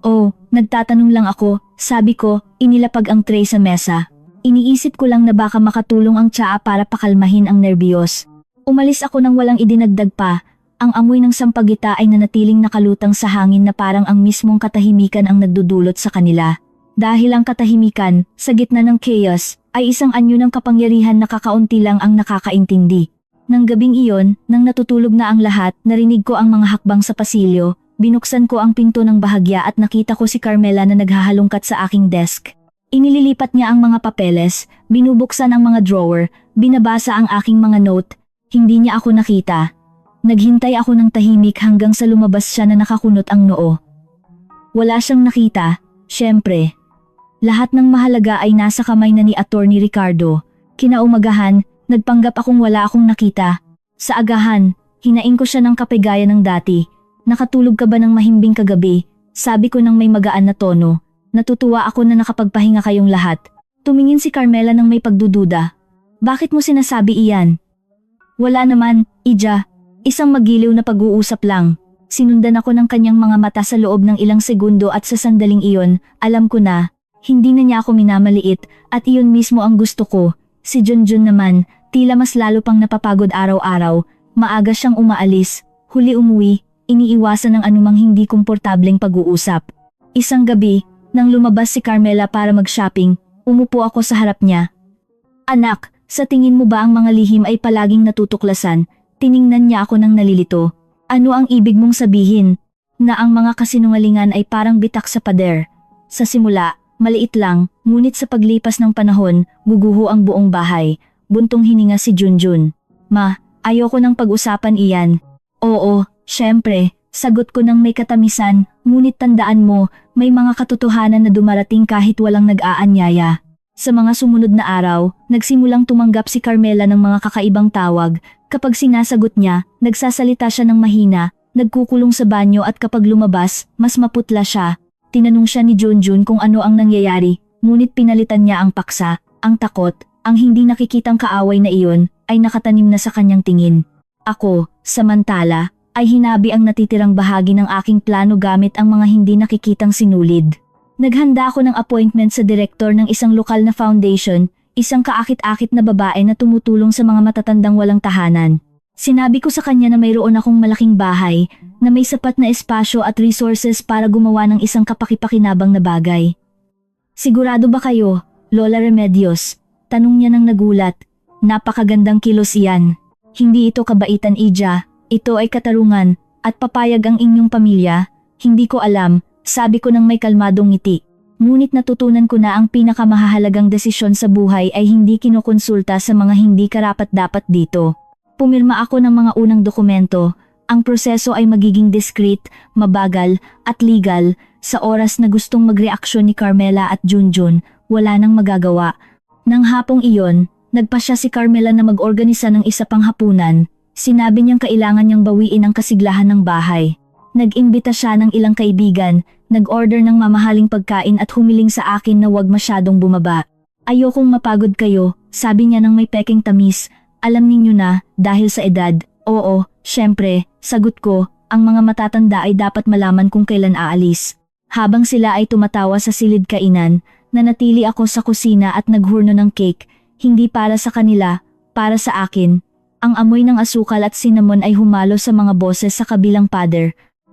"Oh, nagtatanong lang ako," sabi ko, inilapag ang tray sa mesa. Iniisip ko lang na baka makatulong ang tsaa para pakalmahin ang nerbiyos. Umalis ako nang walang idinagdag pa. Ang amoy ng sampagita ay nanatiling nakalutang sa hangin na parang ang mismong katahimikan ang nagdudulot sa kanila. Dahil ang katahimikan, sa gitna ng chaos, ay isang anyo ng kapangyarihan na kakaunti lang ang nakakaintindi. Nang gabing iyon, nang natutulog na ang lahat, narinig ko ang mga hakbang sa pasilyo, binuksan ko ang pinto ng bahagya at nakita ko si Carmela na naghahalungkat sa aking desk. Inililipat niya ang mga papeles, binubuksan ang mga drawer, binabasa ang aking mga note, hindi niya ako nakita. Naghintay ako ng tahimik hanggang sa lumabas siya na nakakunot ang noo. Wala siyang nakita, syempre. Lahat ng mahalaga ay nasa kamay na ni Attorney Ricardo. Kinaumagahan, nagpanggap akong wala akong nakita. Sa agahan, hinaing ko siya ng kape gaya ng dati. Nakatulog ka ba ng mahimbing kagabi? Sabi ko ng may magaan na tono. Natutuwa ako na nakapagpahinga kayong lahat. Tumingin si Carmela ng may pagdududa. Bakit mo sinasabi iyan? Wala naman, Ija. Isang magiliw na pag-uusap lang. Sinundan ako ng kanyang mga mata sa loob ng ilang segundo at sa sandaling iyon, alam ko na, hindi na niya ako minamaliit at iyon mismo ang gusto ko. Si Junjun naman, tila mas lalo pang napapagod araw-araw, maaga siyang umaalis, huli umuwi, iniiwasan ng anumang hindi komportableng pag-uusap. Isang gabi, nang lumabas si Carmela para mag-shopping, umupo ako sa harap niya. Anak, sa tingin mo ba ang mga lihim ay palaging natutuklasan? Tiningnan niya ako ng nalilito. Ano ang ibig mong sabihin? Na ang mga kasinungalingan ay parang bitak sa pader. Sa simula, maliit lang, ngunit sa paglipas ng panahon, guguho ang buong bahay. Buntong hininga si Junjun. Ma, ayoko nang pag-usapan iyan. Oo, syempre, sagot ko ng may katamisan, ngunit tandaan mo, may mga katotohanan na dumarating kahit walang nag-aanyaya. Sa mga sumunod na araw, nagsimulang tumanggap si Carmela ng mga kakaibang tawag. Kapag sinasagot niya, nagsasalita siya ng mahina, nagkukulong sa banyo at kapag lumabas, mas maputla siya. Tinanong siya ni Junjun kung ano ang nangyayari, ngunit pinalitan niya ang paksa, ang takot, ang hindi nakikitang kaaway na iyon, ay nakatanim na sa kanyang tingin. Ako, samantala, ay hinabi ang natitirang bahagi ng aking plano gamit ang mga hindi nakikitang sinulid. Naghanda ako ng appointment sa direktor ng isang lokal na foundation, isang kaakit-akit na babae na tumutulong sa mga matatandang walang tahanan. Sinabi ko sa kanya na mayroon akong malaking bahay, na may sapat na espasyo at resources para gumawa ng isang kapakipakinabang na bagay. Sigurado ba kayo, Lola Remedios? Tanong niya ng nagulat. Napakagandang kilos iyan. Hindi ito kabaitan, Ija. Ito ay katarungan, at papayag ang inyong pamilya. Hindi ko alam, sabi ko ng may kalmadong ngiti. Ngunit natutunan ko na ang pinakamahalagang desisyon sa buhay ay hindi kinukonsulta sa mga hindi karapat-dapat dito. Pumirma ako ng mga unang dokumento. Ang proseso ay magiging discreet, mabagal, at legal. Sa oras na gustong magreaksyon ni Carmela at Junjun, wala nang magagawa. Nang hapong iyon, nagpasya si Carmela na mag-organisa ng isa pang hapunan. Sinabi niyang kailangan niyang bawiin ang kasiglahan ng bahay. Nag-imbita siya ng ilang kaibigan, nag-order ng mamahaling pagkain at humiling sa akin na huwag masyadong bumaba. Ayokong mapagod kayo, sabi niya ng may peking tamis. Alam ninyo na, dahil sa edad. Oo, syempre, sagot ko, ang mga matatanda ay dapat malaman kung kailan aalis. Habang sila ay tumatawa sa silid kainan, nanatili ako sa kusina at naghurno ng cake, hindi para sa kanila, para sa akin. Ang amoy ng asukal at cinnamon ay humalo sa mga boses sa kabilang pader.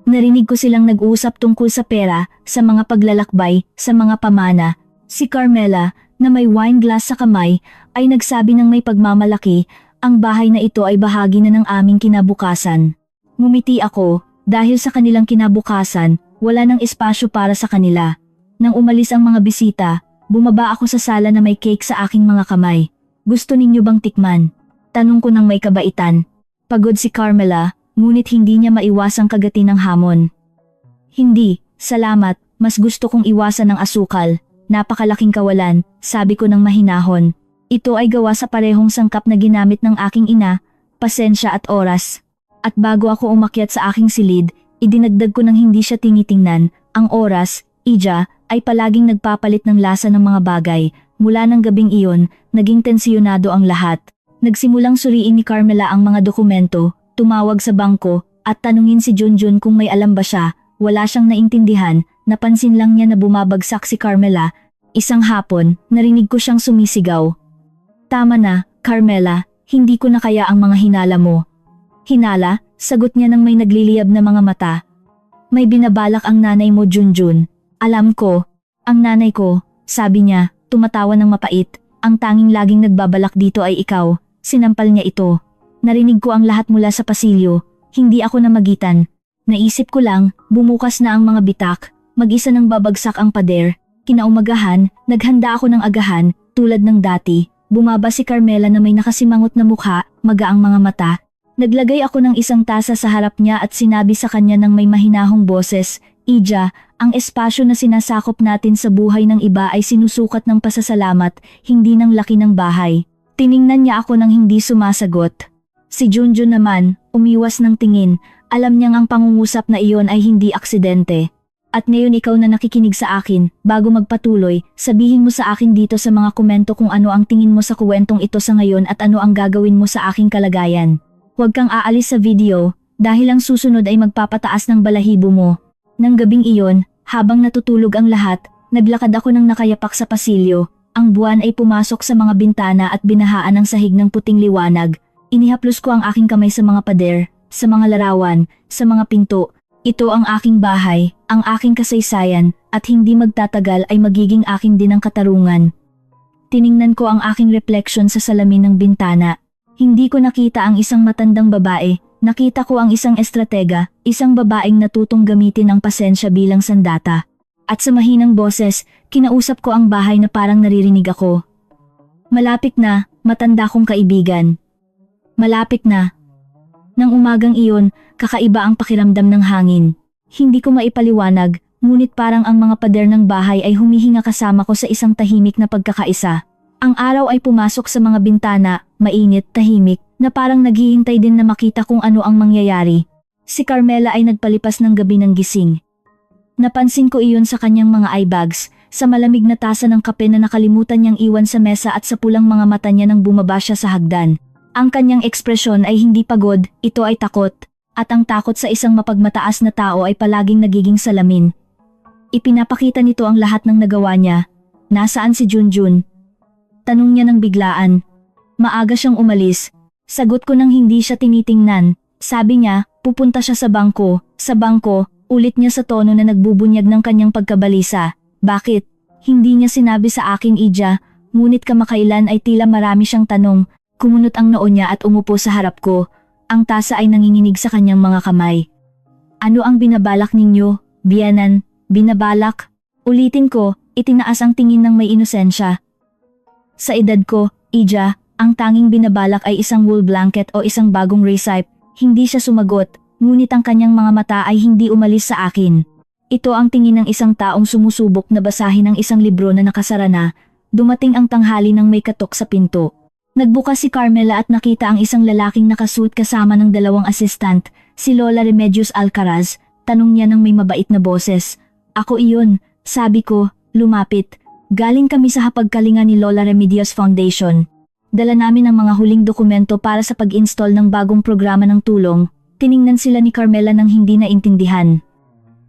Narinig ko silang nag-uusap tungkol sa pera, sa mga paglalakbay, sa mga pamana. Si Carmela, na may wine glass sa kamay, ay nagsabi ng may pagmamalaki, ang bahay na ito ay bahagi na ng aming kinabukasan. Ngumiti ako, dahil sa kanilang kinabukasan, wala nang espasyo para sa kanila. Nang umalis ang mga bisita, bumaba ako sa sala na may cake sa aking mga kamay. Gusto ninyo bang tikman? Tanong ko ng may kabaitan. Pagod si Carmela, ngunit hindi niya maiwasang kagati ng hamon. Hindi, salamat, mas gusto kong iwasan ng asukal. Napakalaking kawalan, sabi ko ng mahinahon. Ito ay gawa sa parehong sangkap na ginamit ng aking ina, pasensya at oras. At bago ako umakyat sa aking silid, idinagdag ko ng hindi siya tinitingnan, ang oras, Ija, ay palaging nagpapalit ng lasa ng mga bagay. Mula ng gabing iyon, naging tensyonado ang lahat. Nagsimulang suriin ni Carmela ang mga dokumento, tumawag sa bangko, at tanungin si Junjun kung may alam ba siya. Wala siyang naintindihan, napansin lang niya na bumabagsak si Carmela. Isang hapon, narinig ko siyang sumisigaw. Tama na, Carmela, hindi ko na kaya ang mga hinala mo. Hinala, sagot niya ng may nagliliyab na mga mata. May binabalak ang nanay mo, Junjun. Alam ko. Ang nanay ko, sabi niya, tumatawa ng mapait. Ang tanging laging nagbabalak dito ay ikaw. Sinampal niya ito. Narinig ko ang lahat mula sa pasilyo. Hindi ako namagitan. Naisip ko lang, bumukas na ang mga bitak. Mag-isa nang babagsak ang pader. Kinaumagahan, naghanda ako ng agahan, tulad ng dati. Bumaba si Carmela na may nakasimangot na mukha, magaang mga mata. Naglagay ako ng isang tasa sa harap niya at sinabi sa kanya ng may mahinahong boses, Ija, ang espasyo na sinasakop natin sa buhay ng iba ay sinusukat ng pasasalamat, hindi ng laki ng bahay. Tiningnan niya ako ng hindi sumasagot. Si Junjun naman, umiwas ng tingin, alam niyang ang pangungusap na iyon ay hindi aksidente. At ngayon ikaw na nakikinig sa akin, bago magpatuloy, sabihin mo sa akin dito sa mga komento kung ano ang tingin mo sa kuwentong ito sa ngayon at ano ang gagawin mo sa aking kalagayan. Huwag kang aalis sa video, dahil ang susunod ay magpapataas ng balahibo mo. Nang gabing iyon, habang natutulog ang lahat, naglakad ako ng nakayapak sa pasilyo. Ang buwan ay pumasok sa mga bintana at binahaan ng sahig ng puting liwanag. Inihaplos ko ang aking kamay sa mga pader, sa mga larawan, sa mga pinto. Ito ang aking bahay, ang aking kasaysayan, at hindi magtatagal ay magiging akin din ang katarungan. Tiningnan ko ang aking refleksyon sa salamin ng bintana. Hindi ko nakita ang isang matandang babae, nakita ko ang isang estratega, isang babaeng natutong gamitin ang pasensya bilang sandata. At sa mahinang boses, kinausap ko ang bahay na parang naririnig ako. Malapit na, matanda kong kaibigan. Malapit na. Nang umagang iyon, kakaiba ang pakiramdam ng hangin. Hindi ko maipaliwanag, ngunit parang ang mga pader ng bahay ay humihinga kasama ko sa isang tahimik na pagkakaisa. Ang araw ay pumasok sa mga bintana, mainit, tahimik, na parang naghihintay din na makita kung ano ang mangyayari. Si Carmela ay nagpalipas ng gabi ng gising. Napansin ko iyon sa kanyang mga eye bags, sa malamig na tasa ng kape na nakalimutan niyang iwan sa mesa at sa pulang mga mata niya nang bumaba siya sa hagdan. Ang kanyang ekspresyon ay hindi pagod, ito ay takot, at ang takot sa isang mapagmataas na tao ay palaging nagiging salamin. Ipinapakita nito ang lahat ng nagawa niya. Nasaan si Junjun? Tanong niya ng biglaan. Maaga siyang umalis. Sagot ko nang hindi siya tinitingnan. Sabi niya, pupunta siya sa bangko. Sa bangko, ulit niya sa tono na nagbubunyag ng kanyang pagkabalisa. Bakit? Hindi niya sinabi sa akin, Ija, ngunit kamakailan ay tila marami siyang tanong. Kumunot ang noo niya at umupo sa harap ko. Ang tasa ay nanginginig sa kanyang mga kamay. Ano ang binabalak ninyo, biyanan? Binabalak? Ulitin ko, itinaas ang tingin ng may inosensya. Sa edad ko, Ija, ang tanging binabalak ay isang wool blanket o isang bagong recipe. Hindi siya sumagot, ngunit ang kanyang mga mata ay hindi umalis sa akin. Ito ang tingin ng isang taong sumusubok na basahin ang isang libro na nakasara na. Dumating ang tanghali ng may katok sa pinto. Nagbukas si Carmela at nakita ang isang lalaking nakasuot kasama ng dalawang assistant, si Lola Remedios Alcaraz. Tanong niya ng may mabait na boses. Ako iyon, sabi ko, lumapit. Galing kami sa hapagkalinga ni Lola Remedios Foundation. Dala namin ang mga huling dokumento para sa pag-install ng bagong programa ng tulong. Tiningnan sila ni Carmela nang hindi naintindihan.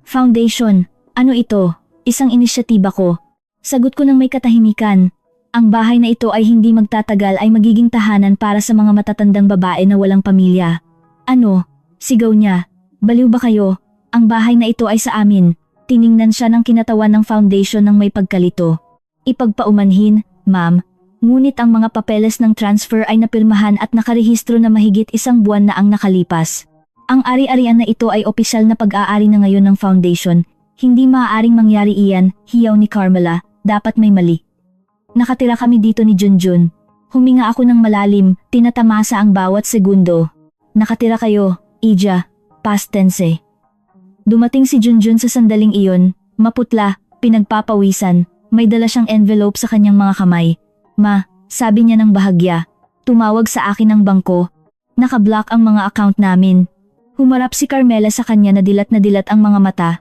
Foundation, ano ito? Isang inisyatiba ko. Sagot ko ng may katahimikan. Ang bahay na ito ay hindi magtatagal ay magiging tahanan para sa mga matatandang babae na walang pamilya. Ano? Sigaw niya. Baliw ba kayo? Ang bahay na ito ay sa amin. Tiningnan siya ng kinatawan ng foundation ng may pagkalito. Ipagpaumanhin, ma'am. Ngunit ang mga papeles ng transfer ay napirmahan at nakarehistro na mahigit isang buwan na ang nakalipas. Ang ari-arian na ito ay opisyal na pag-aari na ngayon ng foundation. Hindi maaaring mangyari iyan, hiyaw ni Carmela. Dapat may mali. Nakatira kami dito ni Junjun. Huminga ako ng malalim, tinatamasa ang bawat segundo. Nakatira kayo, Ija, past tense. Dumating si Junjun sa sandaling iyon, maputla, pinagpapawisan, may dala siyang envelope sa kanyang mga kamay. Ma, sabi niya ng bahagya, tumawag sa akin ang bangko. Nakablock ang mga account namin. Humarap si Carmela sa kanya na dilat ang mga mata.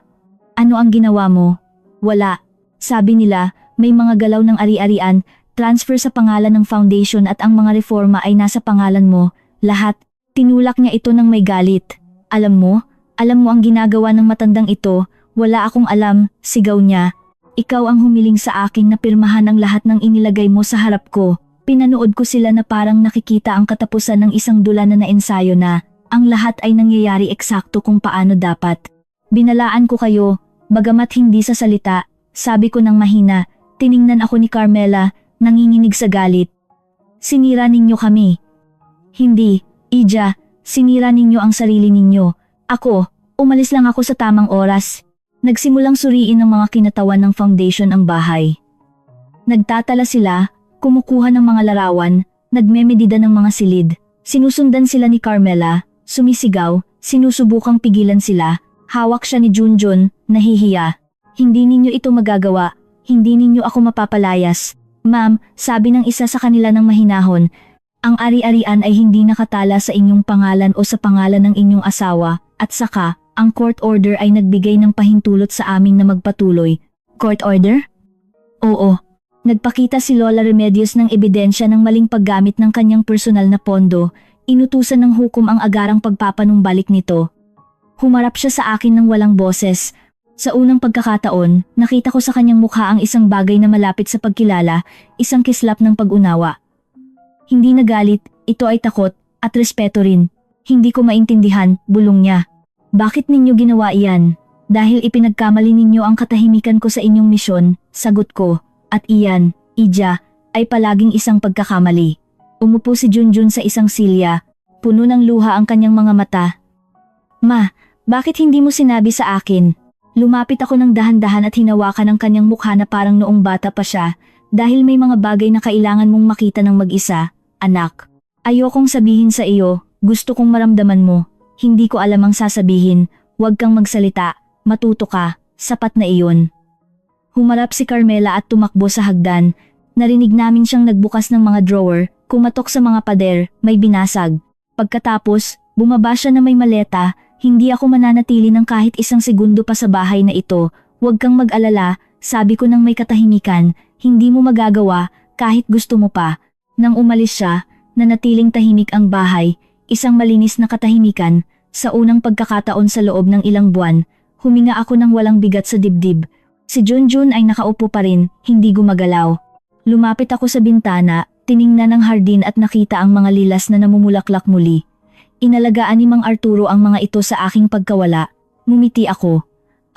Ano ang ginawa mo? Wala. Sabi nila, may mga galaw ng ari-arian, transfer sa pangalan ng foundation at ang mga reforma ay nasa pangalan mo. Lahat, tinulak niya ito ng may galit. Alam mo ang ginagawa ng matandang ito, wala akong alam, sigaw niya. Ikaw ang humiling sa akin na pirmahan ang lahat ng inilagay mo sa harap ko. Pinanood ko sila na parang nakikita ang katapusan ng isang dula na ensayo na, Ang lahat ay nangyayari eksakto kung paano dapat. Binalaan ko kayo, bagamat hindi sa salita, sabi ko ng mahina. Tiningnan ako ni Carmela, nanginginig sa galit. Sinira ninyo kami. Hindi, Ija, sinira ninyo ang sarili ninyo. Ako, umalis lang ako sa tamang oras. Nagsimulang suriin ng mga kinatawan ng foundation ang bahay. Nagtatala sila, kumukuha ng mga larawan, nagmemedida ng mga silid. Sinusundan sila ni Carmela, sumisigaw, sinusubukang pigilan sila. Hawak siya ni Junjun, nahihiya. Hindi ninyo ito magagawa, hindi ninyo ako mapapalayas. Ma'am, sabi ng isa sa kanila ng mahinahon, ang ari-arian ay hindi nakatala sa inyong pangalan o sa pangalan ng inyong asawa, at saka, ang court order ay nagbigay ng pahintulot sa amin na magpatuloy. Court order? Oo. Nagpakita si Lola Remedios ng ebidensya ng maling paggamit ng kanyang personal na pondo, inutusan ng hukom ang agarang pagpapanumbalik nito. Humarap siya sa akin ng walang boses. Sa unang pagkakataon, nakita ko sa kanyang mukha ang isang bagay na malapit sa pagkilala, isang kislap ng pag-unawa. Hindi nagalit, ito ay takot, at respeto rin. Hindi ko maintindihan, bulong niya. Bakit ninyo ginawa iyan? Dahil ipinagkamali ninyo ang katahimikan ko sa inyong misyon, sagot ko. At iyan, Ija, ay palaging isang pagkakamali. Umupo si Junjun sa isang silya, puno ng luha ang kanyang mga mata. Ma, bakit hindi mo sinabi sa akin? Lumapit ako ng dahan-dahan at hinawakan ang kanyang mukha na parang noong bata pa siya, dahil may mga bagay na kailangan mong makita ng mag-isa, anak. Ayokong sabihin sa iyo, gusto kong maramdaman mo. Hindi ko alam ang sasabihin, huwag kang magsalita, matuto ka, sapat na iyon. Humarap si Carmela at tumakbo sa hagdan. Narinig namin siyang nagbukas ng mga drawer, kumatok sa mga pader, may binasag. Pagkatapos, bumaba siya na may maleta. Hindi ako mananatili ng kahit isang segundo pa sa bahay na ito. Huwag kang mag-alala, sabi ko nang may katahimikan, hindi mo magagawa kahit gusto mo pa. Nang umalis siya, nanatiling tahimik ang bahay, isang malinis na katahimikan. Sa unang pagkakataon sa loob ng ilang buwan, huminga ako ng walang bigat sa dibdib. Si Junjun ay nakaupo pa rin, hindi gumagalaw. Lumapit ako sa bintana, tiningnan ang hardin at nakita ang mga lilas na namumulaklak muli. Inalagaan ni Mang Arturo ang mga ito sa aking pagkawala. Ngumiti ako.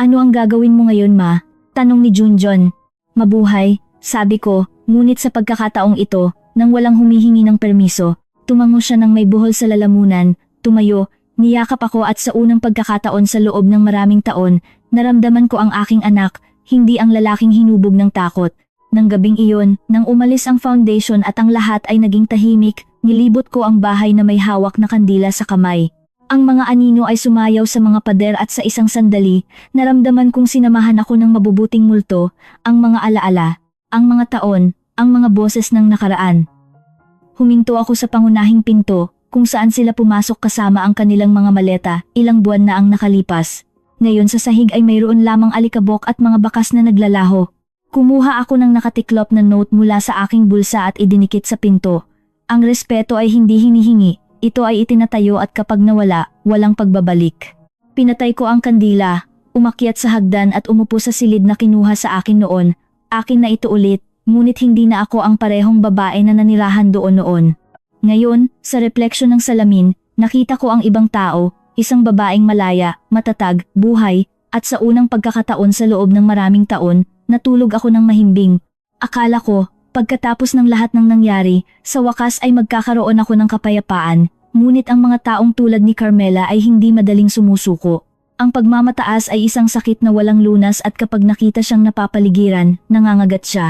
Ano ang gagawin mo ngayon, ma? Tanong ni Junjun. Mabuhay, sabi ko, ngunit sa pagkakataong ito, nang walang humihingi ng permiso, tumango siya ng may buhol sa lalamunan, tumayo, niyakap ako at sa unang pagkakataon sa loob ng maraming taon, naramdaman ko ang aking anak, hindi ang lalaking hinubog ng takot. Nang gabing iyon, nang umalis ang foundation at ang lahat ay naging tahimik, nilibot ko ang bahay na may hawak na kandila sa kamay. Ang mga anino ay sumayaw sa mga pader at sa isang sandali, naramdaman kong sinamahan ako ng mabubuting multo, ang mga alaala, ang mga taon, ang mga boses ng nakaraan. Huminto ako sa pangunahing pinto, kung saan sila pumasok kasama ang kanilang mga maleta, ilang buwan na ang nakalipas. Ngayon sa sahig ay mayroon lamang alikabok at mga bakas na naglalaho. Kumuha ako ng nakatiklop na note mula sa aking bulsa at idinikit sa pinto. Ang respeto ay hindi hinihingi, ito ay itinatayo at kapag nawala, walang pagbabalik. Pinatay ko ang kandila, umakyat sa hagdan at umupo sa silid na kinuha sa akin noon. Akin na ito ulit, ngunit hindi na ako ang parehong babae na nanirahan doon noon. Ngayon, sa refleksyon ng salamin, nakita ko ang ibang tao, isang babaeng malaya, matatag, buhay, at sa unang pagkakataon sa loob ng maraming taon, natulog ako ng mahimbing. Akala ko, pagkatapos ng lahat ng nangyari, sa wakas ay magkakaroon ako ng kapayapaan, ngunit ang mga taong tulad ni Carmela ay hindi madaling sumusuko. Ang pagmamataas ay isang sakit na walang lunas at kapag nakita siyang napapaligiran, nangangagat siya.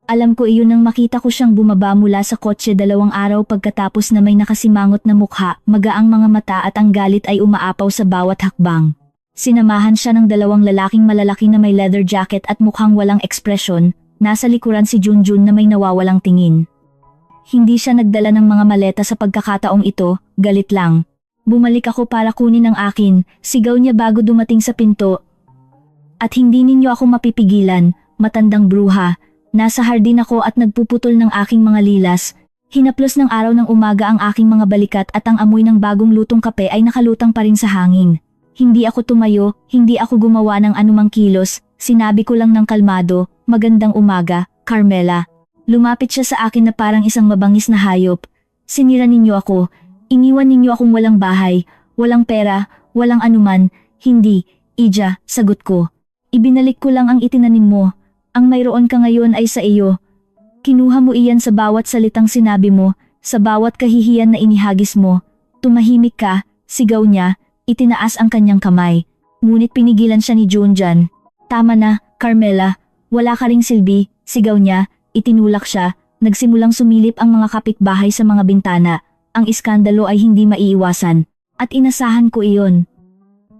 Alam ko iyon nang makita ko siyang bumaba mula sa kotse 2 araw pagkatapos na may nakasimangot na mukha, magaang mga mata at ang galit ay umaapaw sa bawat hakbang. Sinamahan siya ng 2 lalaking malalaki na may leather jacket at mukhang walang ekspresyon, nasa likuran si Junjun na may nawawalang tingin. Hindi siya nagdala ng mga maleta sa pagkakataong ito, galit lang. Bumalik ako para kunin ang akin, sigaw niya bago dumating sa pinto. At hindi ninyo ako mapipigilan, matandang bruha. Nasa hardin ako at nagpuputol ng aking mga lilas. Hinaplos ng araw ng umaga ang aking mga balikat at ang amoy ng bagong lutong kape ay nakalutang pa rin sa hangin. Hindi ako tumayo, hindi ako gumawa ng anumang kilos, sinabi ko lang ng kalmado, magandang umaga, Carmela. Lumapit siya sa akin na parang isang mabangis na hayop. Sinira ninyo ako, iniwan ninyo akong walang bahay, Walang pera, walang anuman, hindi, Ija, sagot ko. Ibinalik ko lang ang itinanim mo. Ang mayroon ka ngayon ay sa iyo. Kinuha mo iyan sa bawat salitang sinabi mo, sa bawat kahihiyan na inihagis mo. Tumahimik ka, sigaw niya, itinaas ang kanyang kamay. Ngunit pinigilan siya ni Junjan. Tama na, Carmela, wala ka ring silbi, sigaw niya, itinulak siya, nagsimulang sumilip ang mga kapitbahay sa mga bintana. Ang iskandalo ay hindi maiiwasan, at inasahan ko iyon.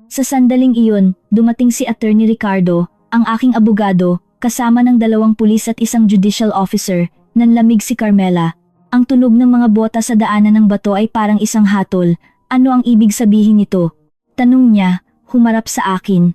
Sa sandaling iyon, dumating si Attorney Ricardo, ang aking abogado, kasama ng 2 pulis at isang judicial officer. Nanlamig si Carmela. Ang tunog ng mga bota sa daanan ng bato ay parang isang hatol. Ano ang ibig sabihin nito? Tanong niya, humarap sa akin.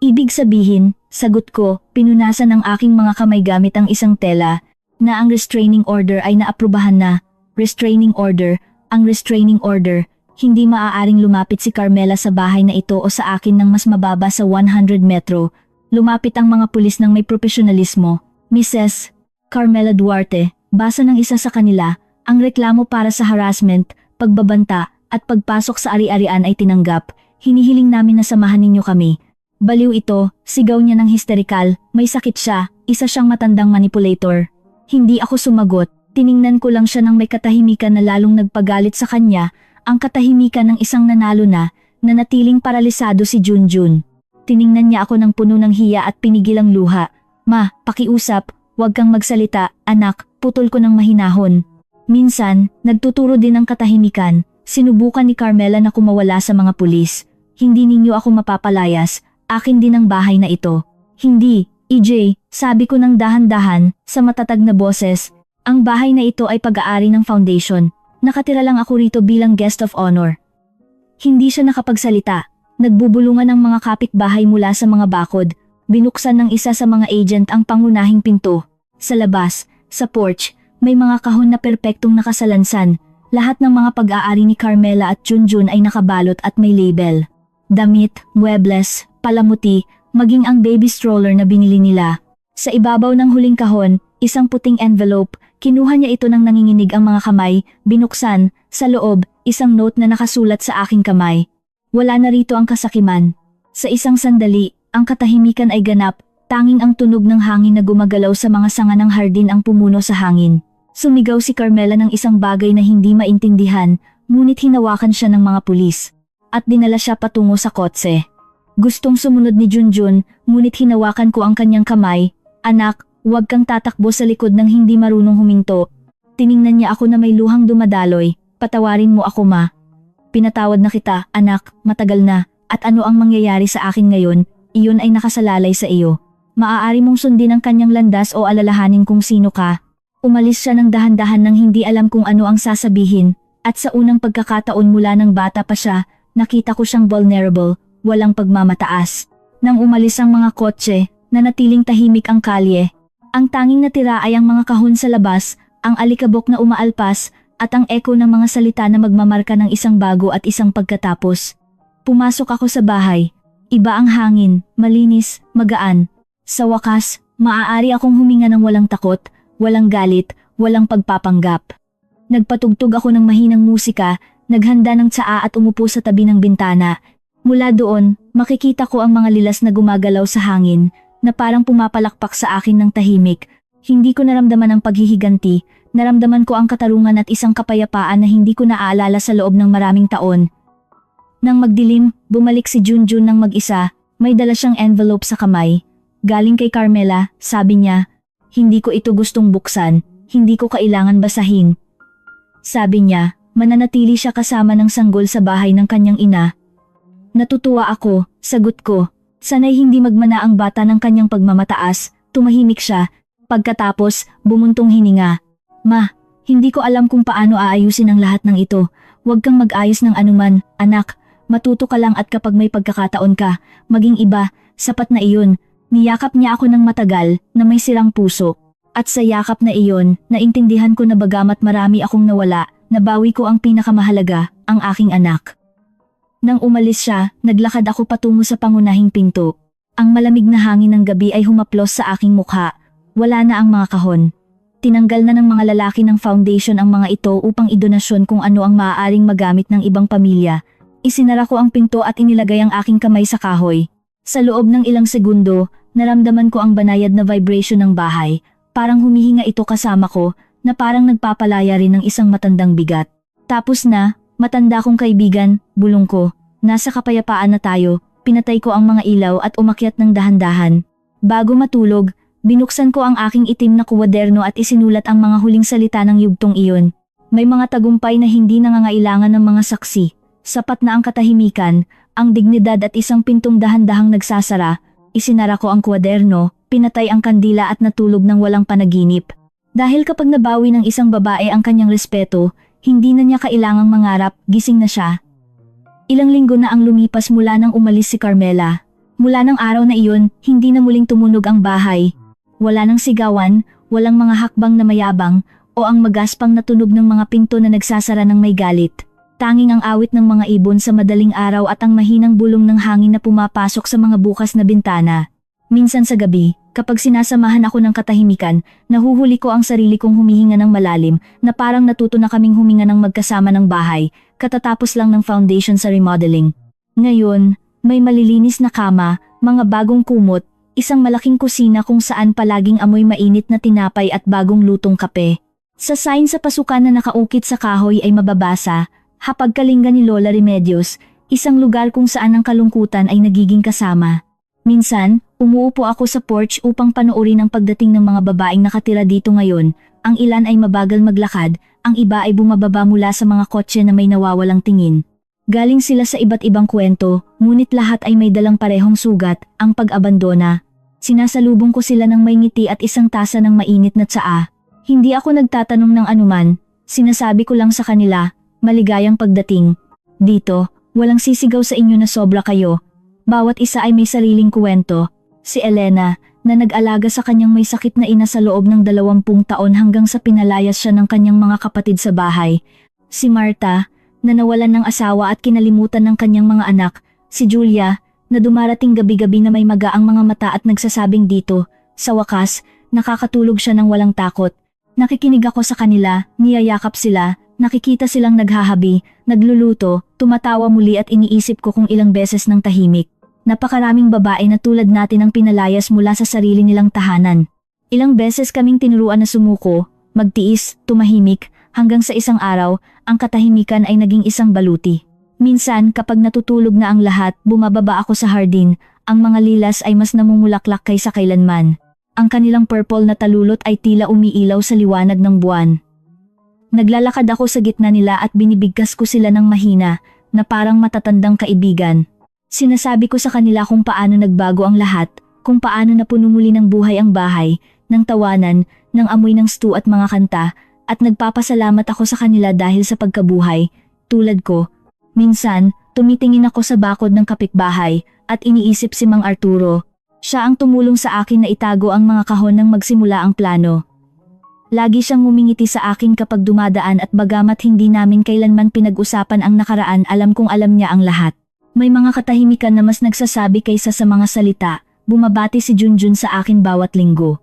Ibig sabihin, sagot ko, pinunasan ng aking mga kamay gamit ang isang tela, na ang restraining order ay naaprubahan na. Restraining order, ang restraining order, hindi maaaring lumapit si Carmela sa bahay na ito o sa akin ng mas mababa sa 100 metro. Lumapit ang mga pulis ng may profesionalismo. Mrs. Carmela Duarte, basa ng isa sa kanila, ang reklamo para sa harassment, pagbabanta, at pagpasok sa ari-arian ay tinanggap. Hinihiling namin na samahan ninyo kami. Baliw ito, sigaw niya ng histerikal, may sakit siya, isa siyang matandang manipulator. Hindi ako sumagot, tiningnan ko lang siya ng may katahimikan na lalong nagpagalit sa kanya, ang katahimikan ng isang nanalo na natiling paralisado si Junjun. Tiningnan niya ako ng puno ng hiya at pinigil ang luha. Ma, pakiusap, huwag kang magsalita, anak, putol ko ng mahinahon. Minsan, nagtuturo din ng katahimikan, sinubukan ni Carmela na kumawala sa mga pulis. Hindi ninyo ako mapapalayas, akin din ang bahay na ito. Hindi, EJ, sabi ko ng dahan-dahan, sa matatag na boses, ang bahay na ito ay pag-aari ng foundation. Nakatira lang ako rito bilang guest of honor. Hindi siya nakapagsalita. Nagbubulungan ang mga kapitbahay mula sa mga bakod. Binuksan ng isa sa mga agent ang pangunahing pinto. Sa labas, sa porch, may mga kahon na perpektong nakasalansan. Lahat ng mga pag-aari ni Carmela at Junjun ay nakabalot at may label. Damit, muebles, palamuti, maging ang baby stroller na binili nila. Sa ibabaw ng huling kahon, isang puting envelope, kinuha niya ito ng nanginginig ang mga kamay, binuksan, sa loob, isang note na nakasulat sa aking kamay. Wala na rito ang kasakiman. Sa isang sandali, ang katahimikan ay ganap, tanging ang tunog ng hangin na gumagalaw sa mga sanga ng hardin ang pumuno sa hangin. Sumigaw si Carmela ng isang bagay na hindi maintindihan, ngunit hinawakan siya ng mga pulis. At dinala siya patungo sa kotse. Gustong sumunod ni Junjun, ngunit hinawakan ko ang kanyang kamay. Anak, huwag kang tatakbo sa likod ng hindi marunong huminto. Tiningnan niya ako na may luhang dumadaloy. Patawarin mo ako, ma. Pinatawad na kita, anak, matagal na, at ano ang mangyayari sa akin ngayon, iyon ay nakasalalay sa iyo. Maaari mong sundin ang kanyang landas o alalahanin kung sino ka. Umalis siya ng dahan-dahan nang hindi alam kung ano ang sasabihin, at sa unang pagkakataon mula ng bata pa siya, nakita ko siyang vulnerable, walang pagmamataas. Nang umalis ang mga kotse, nanatiling tahimik ang kalye. Ang tanging natira ay ang mga kahon sa labas, ang alikabok na umaalpas, at ang echo ng mga salita na magmamarka ng isang bago at isang pagkatapos. Pumasok ako sa bahay. Iba ang hangin, malinis, magaan. Sa wakas, maaari akong huminga ng walang takot, walang galit, walang pagpapanggap. Nagpatugtog ako ng mahinang musika, naghanda ng tsaa at umupo sa tabi ng bintana. Mula doon, makikita ko ang mga lilas na gumagalaw sa hangin, na parang pumapalakpak sa akin ng tahimik. Hindi ko naramdaman ang paghihiganti, naramdaman ko ang katarungan at isang kapayapaan na hindi ko naaalala sa loob ng maraming taon. Nang magdilim, bumalik si Junjun ng mag-isa, may dala siyang envelope sa kamay. Galing kay Carmela, sabi niya, hindi ko ito gustong buksan, hindi ko kailangan basahin. Sabi niya, mananatili siya kasama ng sanggol sa bahay ng kanyang ina. Natutuwa ako, sagot ko, sanay hindi magmana ang bata ng kanyang pagmamataas, tumahimik siya. Pagkatapos, bumuntong hininga. Ma, hindi ko alam kung paano aayusin ang lahat ng ito. Huwag kang mag-ayos ng anuman, anak. Matuto ka lang at kapag may pagkakataon ka, maging iba, sapat na iyon. Niyakap niya ako ng matagal na may sirang puso. At sa yakap na iyon, naintindihan ko na bagamat marami akong nawala, nabawi ko ang pinakamahalaga, ang aking anak. Nang umalis siya, naglakad ako patungo sa pangunahing pinto. Ang malamig na hangin ng gabi ay humaplos sa aking mukha. Wala na ang mga kahon. Tinanggal na ng mga lalaki ng foundation ang mga ito upang idonasyon kung ano ang maaaring magamit ng ibang pamilya. Isinara ko ang pinto at inilagay ang aking kamay sa kahoy. Sa loob ng ilang segundo, naramdaman ko ang banayad na vibration ng bahay. Parang humihinga ito kasama ko, na parang nagpapalaya rin ng isang matandang bigat. Tapos na, matanda kong kaibigan, bulong ko. Nasa kapayapaan na tayo, pinatay ko ang mga ilaw at umakyat ng dahan-dahan. Bago matulog, binuksan ko ang aking itim na kwaderno at isinulat ang mga huling salita ng yugtong iyon. May mga tagumpay na hindi nangangailangan ng mga saksi. Sapat na ang katahimikan, ang dignidad at isang pintong dahan-dahang nagsasara. Isinara ko ang kwaderno, pinatay ang kandila at natulog ng walang panaginip. Dahil kapag nabawi ng isang babae ang kanyang respeto, hindi na niya kailangang mangarap, gising na siya. Ilang linggo na ang lumipas mula nang umalis si Carmela. Mula ng araw na iyon, hindi na muling tumunog ang bahay. Wala nang sigawan, walang mga hakbang na mayabang, o ang magaspang na tunog ng mga pinto na nagsasara ng may galit. Tanging ang awit ng mga ibon sa madaling araw at ang mahinang bulong ng hangin na pumapasok sa mga bukas na bintana. Minsan sa gabi, kapag sinasamahan ako ng katahimikan, nahuhuli ko ang sarili kong humihinga ng malalim na parang natuto na kaming huminga ng magkasama ng bahay, katatapos lang ng foundation sa remodeling. Ngayon, may malilinis na kama, mga bagong kumot, isang malaking kusina kung saan palaging amoy mainit na tinapay at bagong lutong kape. Sa sign sa pasukan na nakaukit sa kahoy ay mababasa, Hapagkalinga ni Lola Remedios, isang lugar kung saan ang kalungkutan ay nagiging kasama. Minsan, umuupo ako sa porch upang panoorin ang pagdating ng mga babaeng nakatira dito ngayon, ang ilan ay mabagal maglakad, ang iba ay bumababa mula sa mga kotse na may nawawalang tingin. Galing sila sa iba't ibang kwento, ngunit lahat ay may dalang parehong sugat, ang pag-abandona. Sinasalubong ko sila ng may ngiti at isang tasa ng mainit na tsaa. Hindi ako nagtatanong ng anuman, sinasabi ko lang sa kanila, maligayang pagdating. Dito, walang sisigaw sa inyo na sobra kayo. Bawat isa ay may sariling kwento. Si Elena, na nag-alaga sa kanyang may sakit na ina sa loob ng 20 taon hanggang sa pinalayas siya ng kanyang mga kapatid sa bahay. Si Marta, na nawalan ng asawa at kinalimutan ng kanyang mga anak. Si Julia, na dumarating gabi-gabi na may magaang mga mata at nagsasabing dito. Sa wakas, nakakatulog siya ng walang takot. Nakikinig ako sa kanila, niyayakap sila, nakikita silang naghahabi, nagluluto, tumatawa muli at iniisip ko kung ilang beses ng tahimik. Napakaraming babae na tulad natin ang pinalayas mula sa sarili nilang tahanan. Ilang beses kaming tinuruan na sumuko, magtiis, tumahimik, hanggang sa isang araw, ang katahimikan ay naging isang baluti. Minsan kapag natutulog na ang lahat, bumababa ako sa hardin, ang mga lilas ay mas namumulaklak kaysa kailanman. Ang kanilang purple na talulot ay tila umiilaw sa liwanag ng buwan. Naglalakad ako sa gitna nila at binibigkas ko sila ng mahina, na parang matatandang kaibigan. Sinasabi ko sa kanila kung paano nagbago ang lahat, kung paano napuno muli ng buhay ang bahay, ng tawanan, ng amoy ng stew at mga kanta, at nagpapasalamat ako sa kanila dahil sa pagkabuhay, tulad ko. Minsan, tumitingin ako sa bakod ng kapitbahay, at iniisip si Mang Arturo. Siya ang tumulong sa akin na itago ang mga kahon nang magsimula ang plano. Lagi siyang ngumingiti sa akin kapag dumadaan at bagamat hindi namin kailanman pinag-usapan ang nakaraan, alam kong alam niya ang lahat. May mga katahimikan na mas nagsasabi kaysa sa mga salita, bumabati si Junjun sa akin bawat linggo.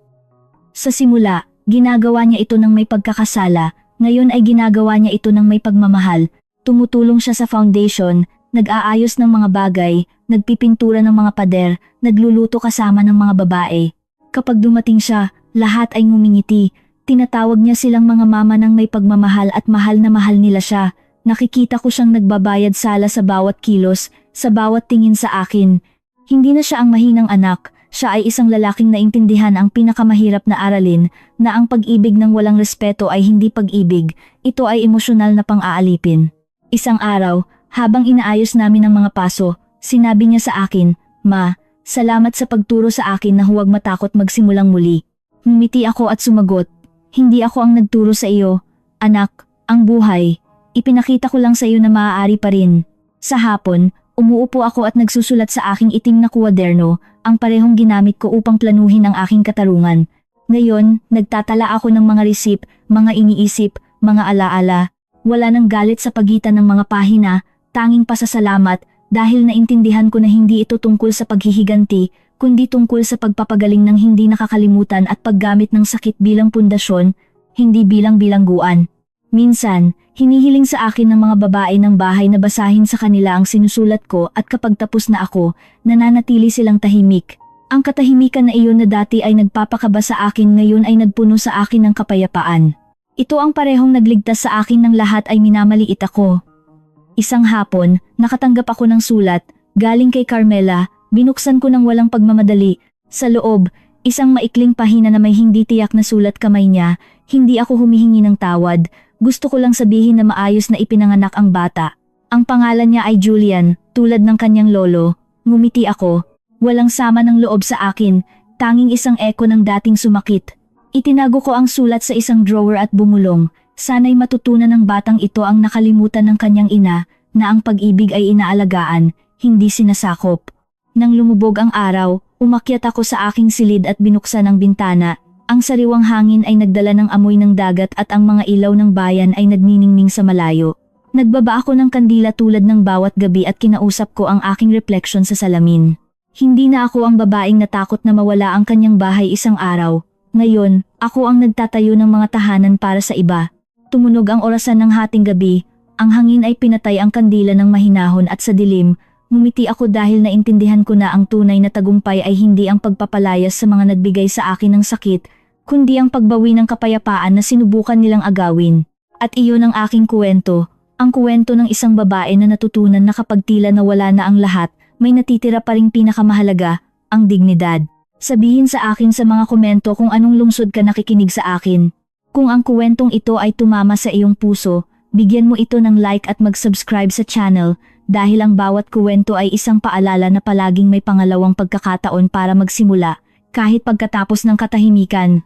Sa simula, ginagawa niya ito ng may pagkakasala, ngayon ay ginagawa niya ito ng may pagmamahal, tumutulong siya sa foundation, nag-aayos ng mga bagay, nagpipintura ng mga pader, nagluluto kasama ng mga babae. Kapag dumating siya, lahat ay ngumingiti, tinatawag niya silang mga mama ng may pagmamahal at mahal na mahal nila siya. Nakikita ko siyang nagbabayad sala sa bawat kilos, sa bawat tingin sa akin. Hindi na siya ang mahinang anak, siya ay isang lalaking naintindihan ang pinakamahirap na aralin, na ang pag-ibig ng walang respeto ay hindi pag-ibig, ito ay emosyonal na pang-aalipin. Isang araw, habang inaayos namin ang mga paso, sinabi niya sa akin, "Ma, salamat sa pagturo sa akin na huwag matakot magsimulang muli." Ngumiti ako at sumagot, "Hindi ako ang nagturo sa iyo, anak, ang buhay. Ipinakita ko lang sa iyo na maaari pa rin." Sa hapon, umuupo ako at nagsusulat sa aking itim na kwaderno, ang parehong ginamit ko upang planuhin ang aking katarungan. Ngayon, nagtatala ako ng mga resip, mga iniisip, mga alaala. Wala nang galit sa pagitan ng mga pahina, tanging pasasalamat, dahil naintindihan ko na hindi ito tungkol sa paghihiganti, kundi tungkol sa pagpapagaling ng hindi nakakalimutan at paggamit ng sakit bilang pundasyon, hindi bilang bilangguan. Minsan, hinihiling sa akin ng mga babae ng bahay na basahin sa kanila ang sinusulat ko at kapag tapos na ako, nananatili silang tahimik. Ang katahimikan na iyon na dati ay nagpapakaba sa akin ngayon ay nagpuno sa akin ng kapayapaan. Ito ang parehong nagligtas sa akin ng lahat ay minamaliit ako. Isang hapon, nakatanggap ako ng sulat, galing kay Carmela, binuksan ko ng walang pagmamadali. Sa loob, isang maikling pahina na may hindi tiyak na sulat kamay niya, hindi ako humihingi ng tawad. Gusto ko lang sabihin na maayos na ipinanganak ang bata. Ang pangalan niya ay Julian, tulad ng kanyang lolo. Ngumiti ako. Walang sama ng loob sa akin, tanging isang eko ng dating sumakit. Itinago ko ang sulat sa isang drawer at bumulong. Sana'y matutunan ng batang ito ang nakalimutan ng kanyang ina, na ang pag-ibig ay inaalagaan, hindi sinasakop. Nang lumubog ang araw, umakyat ako sa aking silid at binuksan ang bintana. Ang sariwang hangin ay nagdala ng amoy ng dagat at ang mga ilaw ng bayan ay nagniningning sa malayo. Nagbaba ako ng kandila tulad ng bawat gabi at kinausap ko ang aking refleksyon sa salamin. Hindi na ako ang babaeng natakot na mawala ang kanyang bahay isang araw. Ngayon, ako ang nagtatayo ng mga tahanan para sa iba. Tumunog ang orasan ng hating gabi, ang hangin ay pinatay ang kandila ng mahinahon at sa dilim, ngumiti ako dahil naintindihan ko na ang tunay na tagumpay ay hindi ang pagpapalayas sa mga nagbigay sa akin ng sakit, kundi ang pagbawi ng kapayapaan na sinubukan nilang agawin. At iyon ang aking kwento, ang kwento ng isang babae na natutunan na kapag tila nawala na ang lahat, may natitira pa ring pinakamahalaga, ang dignidad. Sabihin sa akin sa mga komento kung anong lungsod ka nakikinig sa akin. Kung ang kwentong ito ay tumama sa iyong puso, bigyan mo ito ng like at mag-subscribe sa channel dahil ang bawat kwento ay isang paalala na palaging may pangalawang pagkakataon para magsimula, kahit pagkatapos ng katahimikan.